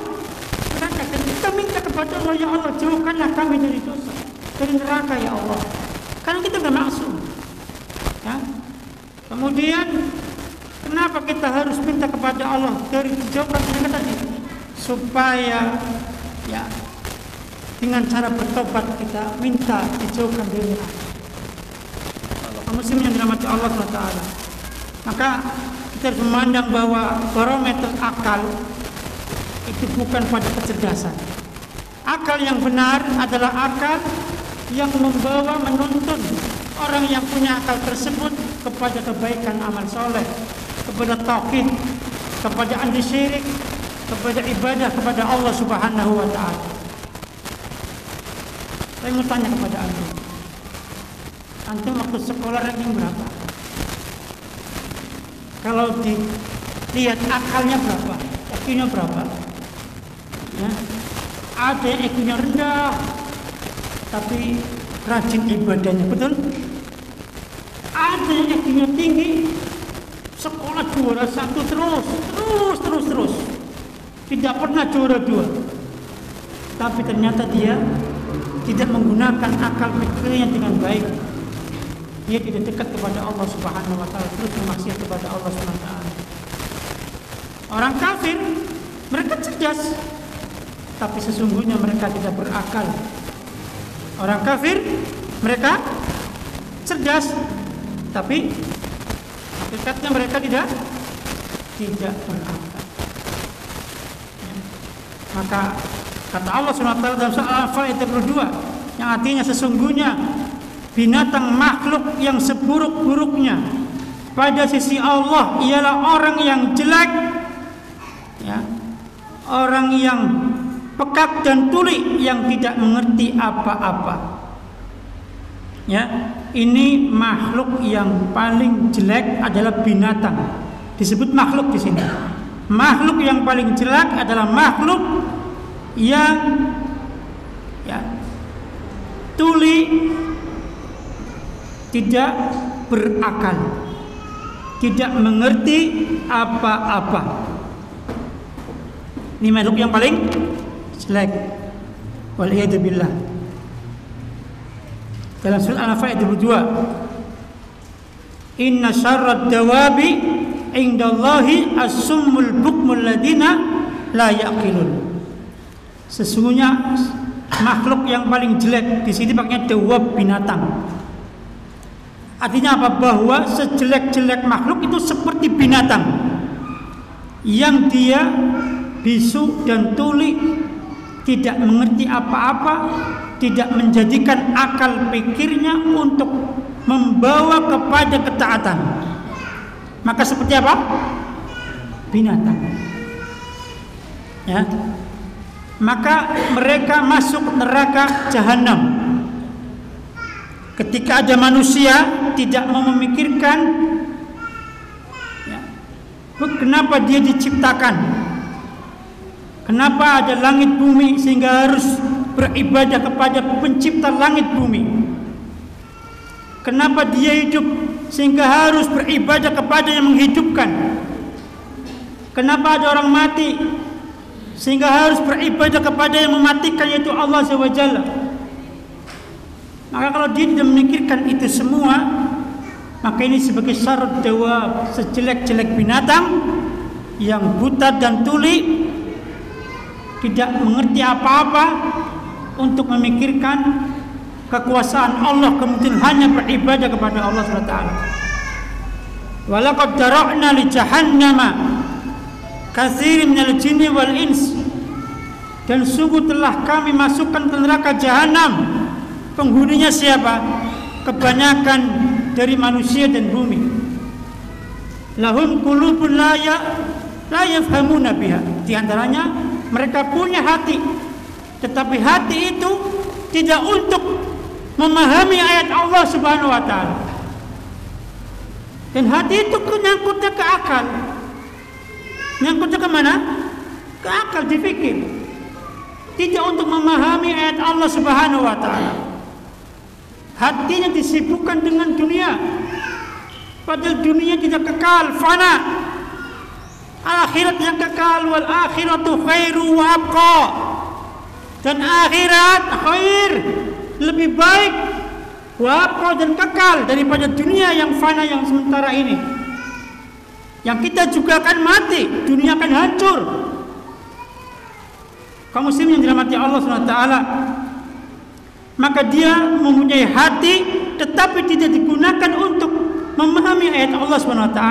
Speaker 1: neraka. Dan kita minta kepada Allah, ya Allah jauhkanlah kami dari dosa, dari neraka ya Allah. Karena kita tidak maksum. Ya. Kemudian kenapa kita harus minta kepada Allah dari dijauhkan neraka tadi? Supaya ya dengan cara bertobat kita minta dijauhkan dari neraka. Kalau kaum muslimin yang dirahmati Allah SWT, maka kita harus memandang bahwa barometer akal itu bukan pada kecerdasan. Akal yang benar adalah akal yang membawa, menuntun orang yang punya akal tersebut kepada kebaikan amal soleh, kepada tauhid, kepada anti syirik, kepada ibadah kepada Allah Subhanahu wa ta'ala. Saya mau tanya kepada Anda, Antum waktu sekolah ranking berapa? Kalau dilihat akalnya berapa, IQ-nya berapa? Ya. Ada yang IQ-nya rendah, tapi rajin ibadahnya, betul? Ada yang IQ-nya tinggi, sekolah juara 1 terus, tidak pernah juara 2. Tapi ternyata dia tidak menggunakan akal pikirnya dengan baik. Dia tidak dekat kepada Allah Subhanahu wa taala, terus bermaksiat kepada Allah Subhanahu wa taala. Orang kafir, mereka cerdas, tapi sesungguhnya mereka tidak berakal. Orang kafir, mereka cerdas, tapi hakikatnya mereka tidak berakal. Maka kata Allah SWT dalam surah Al-Anfal ayat 32, yang artinya sesungguhnya binatang makhluk yang seburuk-buruknya pada sisi Allah ialah orang yang jelek, ya, orang yang pekak dan tuli, yang tidak mengerti apa-apa. Ya, ini makhluk yang paling jelek adalah binatang. Disebut makhluk di sini. Makhluk yang paling jelek adalah makhluk yang tuli, tidak berakal, tidak mengerti apa-apa. Ini makhluk yang paling jelek. Waliyadzubillah. Dalam surah Al-Anfal ayat 22, inna syarrad dawabi indallahi as-summul bukmul ladina la yaqilun. Sesungguhnya makhluk yang paling jelek di sini pakainya dawab, binatang. Artinya apa? Bahwa sejelek-jelek makhluk itu seperti binatang yang dia bisu dan tuli, tidak mengerti apa-apa, tidak menjadikan akal pikirnya untuk membawa kepada ketaatan. Maka seperti apa? Binatang. Ya. Maka mereka masuk neraka jahanam. Ketika ada manusia tidak mau memikirkan, ya, kenapa dia diciptakan, kenapa ada langit bumi sehingga harus beribadah kepada pencipta langit bumi, kenapa dia hidup sehingga harus beribadah kepada yang menghidupkan, kenapa ada orang mati sehingga harus beribadah kepada yang mematikan, yaitu Allah SWT. Maka kalau dia tidak memikirkan itu semua, maka ini sebagai syarrud dawab, sejelek-jelek binatang yang buta dan tuli, tidak mengerti apa-apa untuk memikirkan kekuasaan Allah, kemudian hanya beribadah kepada Allah SWT. Walaqad dara'na li jahannama katsirin minal jinni wal ins. Dan sungguh telah kami masukkan ke neraka jahanam. Penghuninya siapa? Kebanyakan dari manusia dan bumi. Lahum qulubun la yafhamuna biha. Di antaranya mereka punya hati, tetapi hati itu tidak untuk memahami ayat Allah Subhanahu wa taala. Dan hati itu nyangkutnya ke akal. Nyangkutnya ke mana? Ke akal, dipikir. Tidak untuk memahami ayat Allah Subhanahu wa taala. Hatinya disibukkan dengan dunia, padahal dunia tidak kekal, fana. Akhirat yang kekal, wal akhiratu khairu wa abqa. Dan akhirat khair, lebih baik, wa abqa, dan kekal daripada dunia yang fana, yang sementara ini. Yang kita juga akan mati, dunia akan hancur. Kaum muslimin yang dirahmati Allah SWT, maka dia mempunyai hati tetapi tidak digunakan untuk memahami ayat Allah SWT.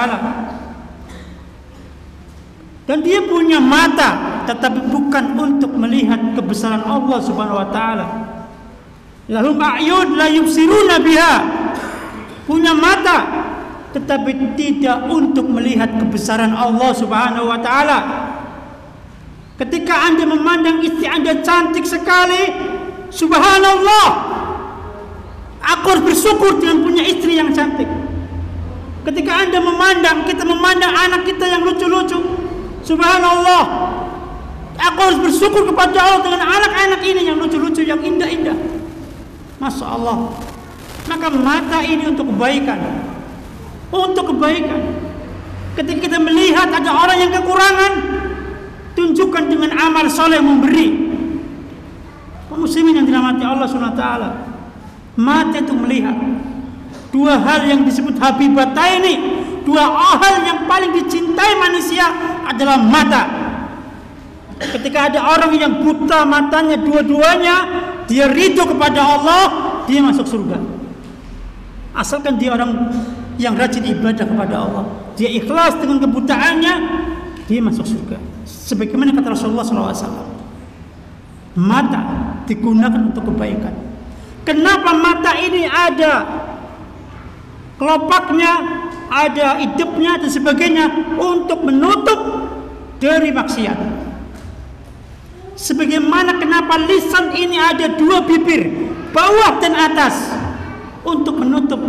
Speaker 1: Dan dia punya mata tetapi bukan untuk melihat kebesaran Allah Subhanahu wa taala. Lahum a'yun la yubsiruna biha. Punya mata tetapi tidak untuk melihat kebesaran Allah Subhanahu wa taala. Ketika Anda memandang istri Anda cantik sekali, subhanallah, Aku harus bersyukur dengan punya istri yang cantik. Ketika Anda kita memandang anak kita yang lucu-lucu, subhanallah, aku harus bersyukur kepada Allah dengan anak-anak ini yang lucu-lucu, yang indah-indah. Masya Allah. Maka mata ini untuk kebaikan. Untuk kebaikan. Ketika kita melihat ada orang yang kekurangan, tunjukkan dengan amal soleh memberi. Kaum muslimin yang dirahmati Allah SWT, mata itu melihat. Dua hal yang disebut habibataini, dua hal yang paling dicintai manusia adalah mata. Ketika ada orang yang buta matanya dua-duanya, dia ridho kepada Allah, dia masuk surga. Asalkan dia orang yang rajin ibadah kepada Allah, dia ikhlas dengan kebutaannya, dia masuk surga. Sebagaimana kata Rasulullah SAW, mata digunakan untuk kebaikan. Kenapa mata ini ada kelopaknya, ada hidupnya dan sebagainya? Untuk menutup dari maksiat. Sebagaimana kenapa lisan ini ada dua bibir, bawah dan atas, untuk menutup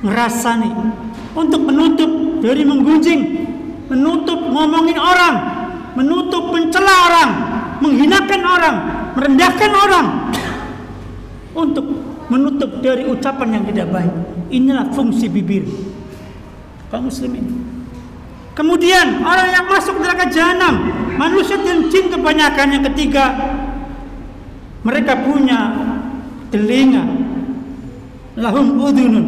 Speaker 1: ngerasani, untuk menutup dari menggunjing, menutup ngomongin orang, menutup mencela orang, menghinakan orang, merendahkan orang, untuk menutup dari ucapan yang tidak baik. Inilah fungsi bibir kaum muslimin. Kemudian orang yang masuk neraka jahanam, manusia dan jin kebanyakan. Yang ketiga, mereka punya telinga, lahum udhunun,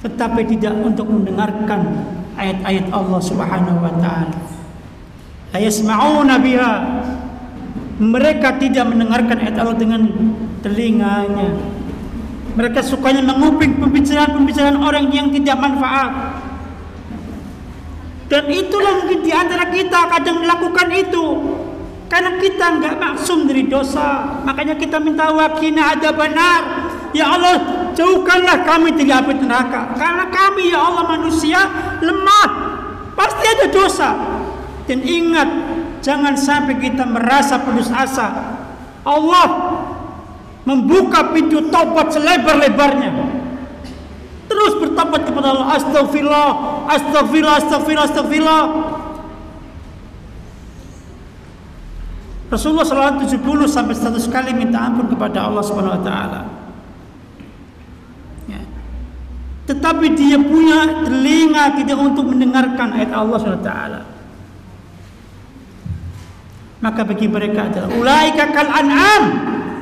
Speaker 1: tetapi tidak untuk mendengarkan ayat-ayat Allah Subhanahu wa taala. La yasma'una biha, mereka tidak mendengarkan ayat Allah dengan telinganya. Mereka sukanya menguping pembicaraan-pembicaraan orang yang tidak manfaat. Dan itulah mungkin di antara kita kadang melakukan itu karena kita enggak maksum dari dosa. Makanya kita minta waqina adzabannar. Ya Allah, jauhkanlah kami dari api neraka. Karena kami, ya Allah, manusia lemah, pasti ada dosa. Dan ingat, jangan sampai kita merasa putus asa. Allah membuka pintu taubat selebar-lebarnya. Terus bertobat kepada Allah. Astagfirullah, astagfirullah, astagfirullah, astagfirullah. Rasulullah SAW 70 sampai 100 kali minta ampun kepada Allah Subhanahu wa taala. Ya. Tetapi dia punya telinga tidak untuk mendengarkan ayat Allah Subhanahu wa taala. Maka bagi mereka adalah ulaika kal an'am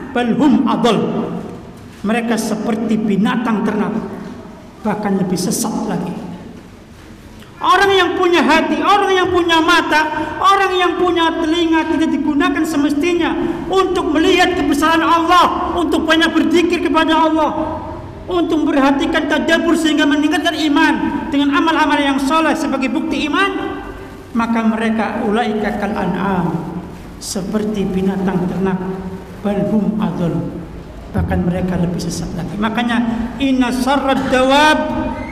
Speaker 1: bal hum adall. Mereka seperti binatang ternak, bahkan lebih sesat lagi. Orang yang punya hati, orang yang punya mata, orang yang punya telinga tidak digunakan semestinya untuk melihat kebesaran Allah, untuk banyak berzikir kepada Allah, untuk memperhatikan tadabbur sehingga meningkatkan iman dengan amal-amal yang soleh sebagai bukti iman. Maka mereka ulaika kal an'am, seperti binatang ternak, balhum adol, bahkan mereka lebih sesat lagi. Makanya inna syarrad dawab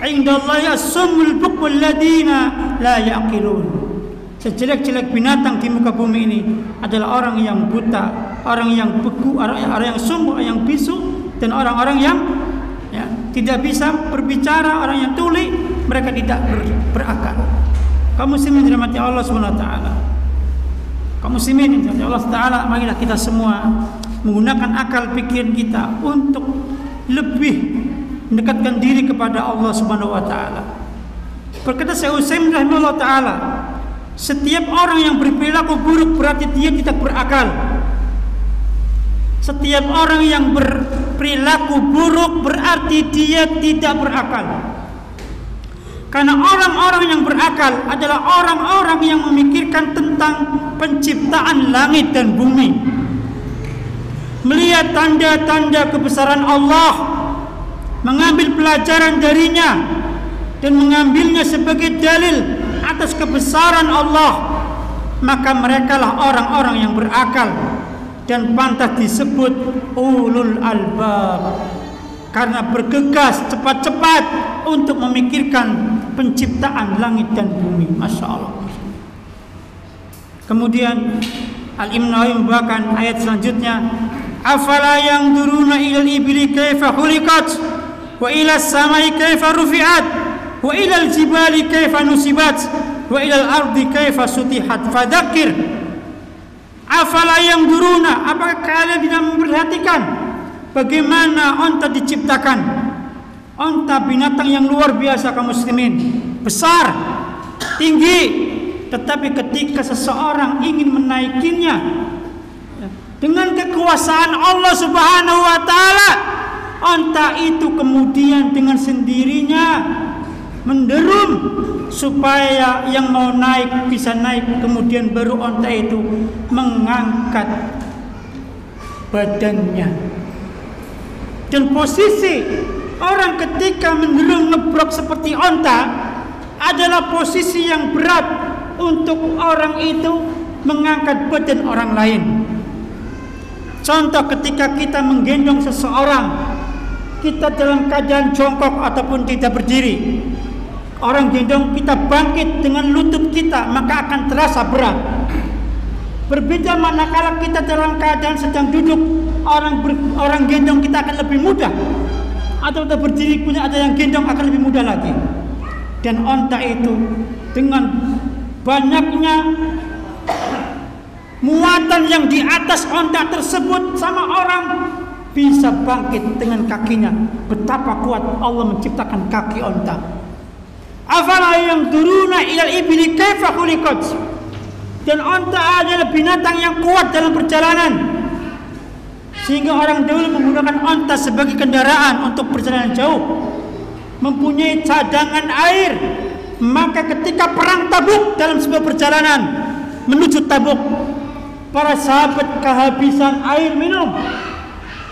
Speaker 1: indallahi as-summul bukmul ladina la yaqilun. Sejelek-jelek binatang di muka bumi ini adalah orang yang buta, orang yang beku, orang yang sumbu, orang yang bisu, dan orang-orang yang tidak bisa berbicara, orang yang tuli, mereka tidak berakal. Kaum muslimin dirahmati Allah Subhanahu wa taala. Kaum muslimin dirahmati Allah taala, marilah kita semua menggunakan akal pikiran kita untuk lebih mendekatkan diri kepada Allah Subhanahu wa taala. Berkata Syekh Utsaimin rahimahullah taala, setiap orang yang berperilaku buruk berarti dia tidak berakal. Setiap orang yang berperilaku buruk berarti dia tidak berakal. Karena orang-orang yang berakal adalah orang-orang yang memikirkan tentang penciptaan langit dan bumi, melihat tanda-tanda kebesaran Allah, mengambil pelajaran darinya dan mengambilnya sebagai dalil atas kebesaran Allah. Maka merekalah orang-orang yang berakal dan pantas disebut ulul albab, karena bergegas cepat-cepat untuk memikirkan penciptaan langit dan bumi. Masya Allah. Kemudian Al-Imam Nawawi membawakan ayat selanjutnya, Afala yanzuruna ilal ibli kaifa khuliqat wa ila samai kaifa rufi'at wa ilal jibali kaifa nusibat wa ilal ardi kaifa sutihat. Fadzakir, afala yanzuruna, apakah kalian tidak memperhatikan bagaimana onta diciptakan? Onta binatang yang luar biasa kaum muslimin, besar, tinggi, tetapi ketika seseorang ingin menaikinya dengan kekuasaan Allah Subhanahu wa taala, onta itu kemudian dengan sendirinya menderum supaya yang mau naik bisa naik. Kemudian baru onta itu mengangkat badannya. Dan posisi orang ketika menderum ngebrok seperti onta adalah posisi yang berat untuk orang itu mengangkat badan orang lain. Contoh ketika kita menggendong seseorang, kita dalam keadaan jongkok ataupun tidak berdiri, orang gendong kita bangkit dengan lutut kita, maka akan terasa berat. Berbeda manakala kita dalam keadaan sedang duduk, orang gendong kita akan lebih mudah, atau kita berdiri pun ada yang gendong akan lebih mudah lagi. Dan onta itu dengan banyaknya muatan yang di atas onta tersebut, sama orang bisa bangkit dengan kakinya. Betapa kuat Allah menciptakan kaki onta. Afala yanzuruna ilal ibli kaifa khuliqat. Dan onta adalah binatang yang kuat dalam perjalanan, sehingga orang dahulu menggunakan onta sebagai kendaraan untuk perjalanan jauh, mempunyai cadangan air. Maka ketika perang Tabuk, dalam sebuah perjalanan menuju Tabuk, para sahabat kehabisan air minum,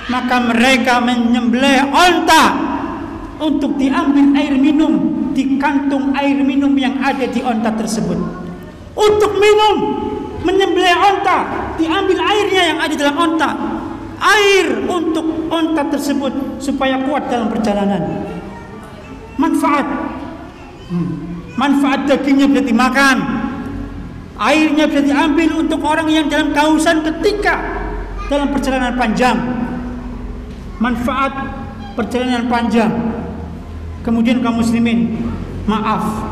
Speaker 1: maka mereka menyembelih onta untuk diambil air minum di kantung air minum yang ada di onta tersebut. Untuk minum, menyembelih onta, diambil airnya yang ada dalam onta, air untuk onta tersebut supaya kuat dalam perjalanan. Manfaat dagingnya bisa dimakan, airnya bisa diambil untuk orang yang dalam kehausan ketika dalam perjalanan panjang. Manfaat perjalanan panjang. Kemudian kaum muslimin, maaf,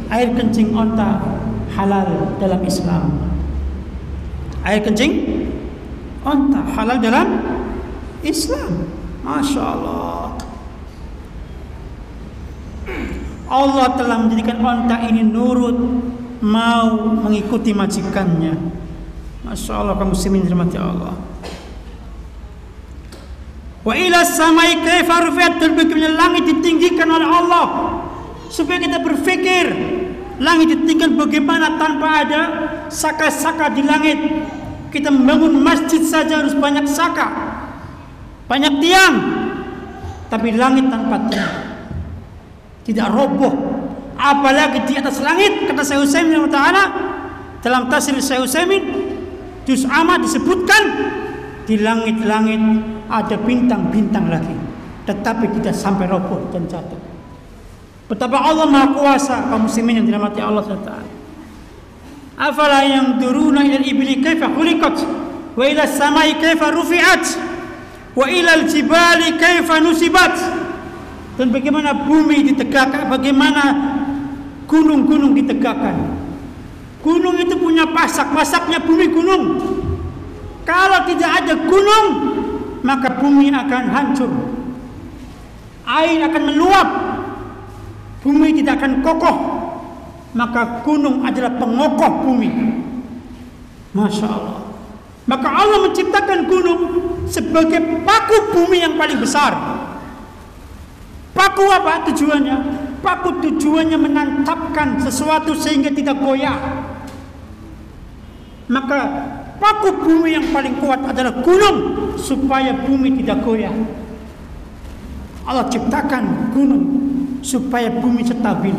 Speaker 1: air kencing onta halal dalam Islam. Air kencing onta halal dalam Islam. Masya Allah. Allah telah menjadikan onta ini nurut, mau mengikuti majikannya. Masya Allah kaum muslimin dirahmati Allah. Wa ila samai kaifa rufi'at, dan bagaimana langit ditinggikan oleh Allah, supaya kita berpikir langit ditinggikan bagaimana tanpa ada saka-saka di langit. Kita membangun masjid saja harus banyak saka, banyak tiang, tapi langit tanpa tiang tidak roboh, apalagi di atas langit. Kata Syekh Utsaimin dalam tafsir Syekh Utsaimin juz amma disebutkan di langit-langit ada bintang-bintang lagi, tetapi tidak sampai roboh dan jatuh. Betapa Allah Maha Kuasa kaum muslimin yang dirahmati Allah SWT. Afala yanzuruna ilal ibli kaifa khuliqat wa ila samai kaifa rufi'at wa ilal jibali kaifa nusibat. Dan bagaimana bumi ditegakkan, bagaimana gunung-gunung ditegakkan. Gunung itu punya pasak, pasaknya bumi gunung. Kalau tidak ada gunung, maka bumi akan hancur, air akan meluap, bumi tidak akan kokoh. Maka gunung adalah pengokoh bumi. Masya Allah. Maka Allah menciptakan gunung sebagai paku bumi yang paling besar. Paku apa tujuannya? Paku tujuannya menantapkan sesuatu sehingga tidak goyah. Maka paku bumi yang paling kuat adalah gunung, supaya bumi tidak goyah. Allah ciptakan gunung supaya bumi stabil.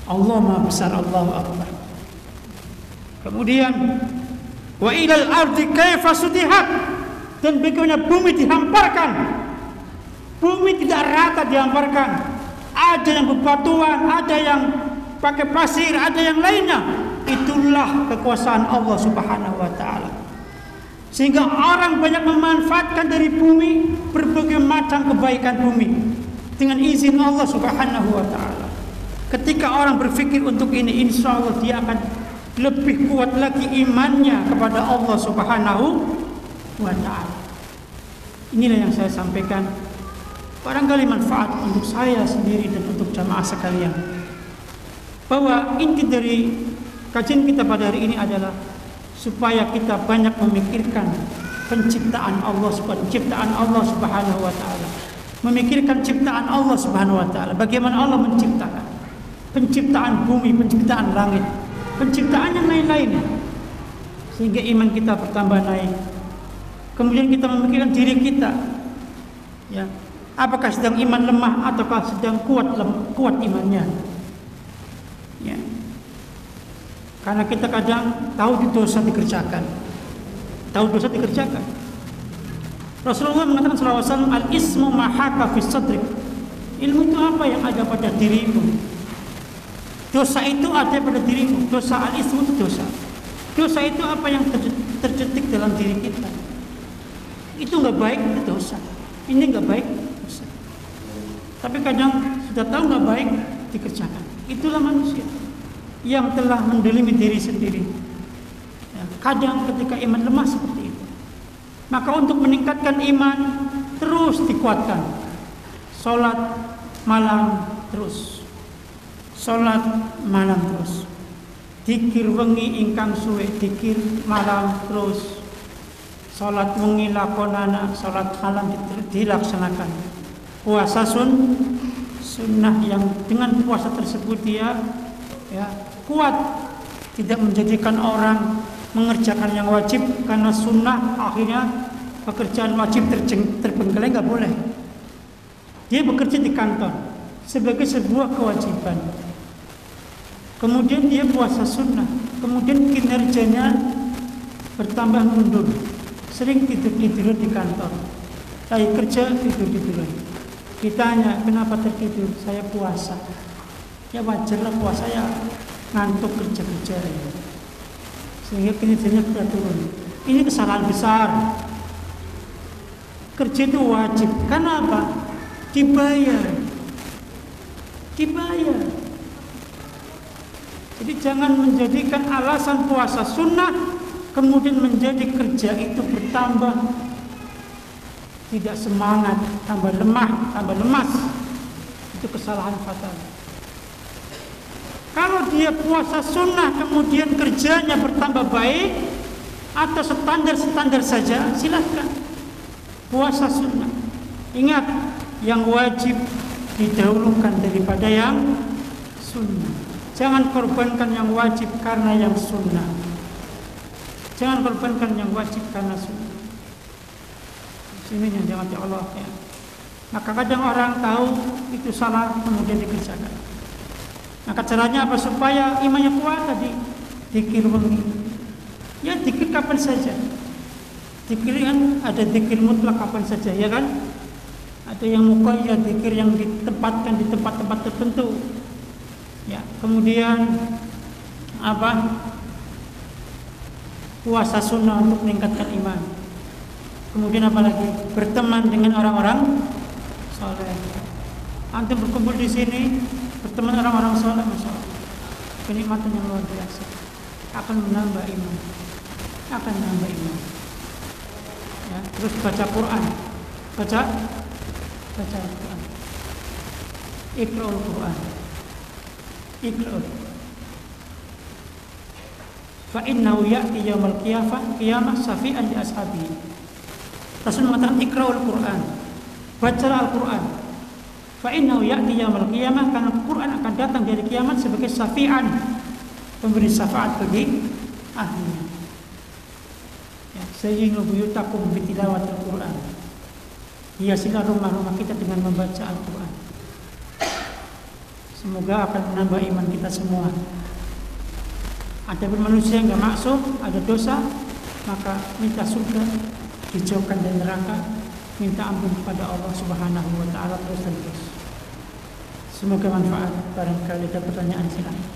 Speaker 1: Allah Maha Besar, Allahu Akbar. Kemudian wa ilal ardi kaifa sutihat, dan bagaimana bumi dihamparkan. Bumi tidak rata dihamparkan. Ada yang bebatuan, ada yang pakai pasir, ada yang lainnya. Itulah kekuasaan Allah Subhanahu wa taala. Sehingga orang banyak memanfaatkan dari bumi berbagai macam kebaikan bumi dengan izin Allah Subhanahu wa taala. Ketika orang berpikir untuk ini, insya Allah dia akan lebih kuat lagi imannya kepada Allah Subhanahu wa taala. Inilah yang saya sampaikan. Barangkali manfaat untuk saya sendiri dan untuk jamaah sekalian. Bahwa inti dari kajian kita pada hari ini adalah supaya kita banyak memikirkan penciptaan Allah Subhanahu wa taala. Memikirkan ciptaan Allah Subhanahu wa taala. Bagaimana Allah menciptakan? Penciptaan bumi, penciptaan langit, penciptaan yang lain-lainnya. Sehingga iman kita bertambah naik. Kemudian kita memikirkan diri kita. Ya, apakah sedang iman lemah ataukah sedang kuat imannya? Ya. Karena kita kadang tahu dosa dikerjakan. Rasulullah mengatakan sallallahu alaihi wasallam, al-ismu ma haka fi sadrik. Ilmu itu apa yang ada pada dirimu. Dosa itu ada pada dirimu. Dosa, al-ismu itu dosa. Dosa itu apa yang tercetik dalam diri kita. Itu enggak baik, itu dosa. Ini enggak baik, dosa. Tapi kadang sudah tahu enggak baik, dikerjakan. Itulah manusia yang telah mendolimi diri sendiri. Ya, kadang ketika iman lemah seperti itu. Maka untuk meningkatkan iman terus dikuatkan. Salat malam terus. Dikir wengi ingkang suwe, dikir malam terus. Salat wengi lakonana, salat malam dilaksanakan. Puasa sunnah yang dengan puasa tersebut dia kuat, tidak menjadikan orang mengerjakan yang wajib karena sunnah, akhirnya pekerjaan wajib terbengkelai, nggak boleh. Dia bekerja di kantor sebagai sebuah kewajiban. Kemudian dia puasa sunnah, kemudian kinerjanya bertambah mundur, sering tidur di kantor, lagi kerja tidur. Ditanya kenapa tertidur, saya puasa. Ya wajarlah puasa, ya ngantuk kerja sehingga kinerjanya sudah turun. Ini kesalahan besar. Kerja itu wajib. Karena apa? Dibayar. Jadi jangan menjadikan alasan puasa sunnah kemudian menjadi kerja itu bertambah tidak semangat, tambah lemah, tambah lemas. Itu kesalahan fatal. Kalau dia puasa sunnah kemudian kerjanya bertambah baik atau standar saja, silahkan puasa sunnah. Ingat, yang wajib didahulukan daripada yang sunnah. Jangan korbankan yang wajib karena yang sunnah. Jangan korbankan yang wajib karena sunnah. Ini yang dirahmati Allah ya. Maka kadang orang tahu itu salah kemudian dikerjakan. Maka caranya apa supaya imannya kuat tadi? Zikir wengi. Ya zikir kapan saja. Zikir kan ada zikir mutlak kapan saja, ya kan? Ada yang muqayyad, zikir yang ditempatkan di tempat-tempat tertentu. Ya, kemudian apa? Puasa sunnah untuk meningkatkan iman. Kemudian apa lagi? Berteman dengan orang-orang saleh. Antum berkumpul di sini, berteman orang-orang saleh, masya Allah, kenikmatan yang luar biasa, akan menambah iman, Ya, terus baca Quran, baca Quran, Iqra'ul Quran, fa innahu ya'ti yaumal qiyamah syafi'an li ashabihi. Rasul mengatakan Iqra'ul Quran, bacalah Al-Quran. Fa innahu ya'ti yaumal qiyamah, karena Quran akan datang dari kiamat sebagai syafi'an, pemberi syafaat bagi ahlinya. Ya, sayyinu buyutakum bi tilawatil Quran. Hiasilah rumah-rumah kita dengan membaca Al-Quran. Semoga akan menambah iman kita semua. Adapun manusia yang enggak maksum, ada dosa, maka minta surga, dijauhkan dari neraka, minta ampun kepada Allah Subhanahu wa taala terus. Semoga manfaat. Barangkali ada pertanyaan, silakan.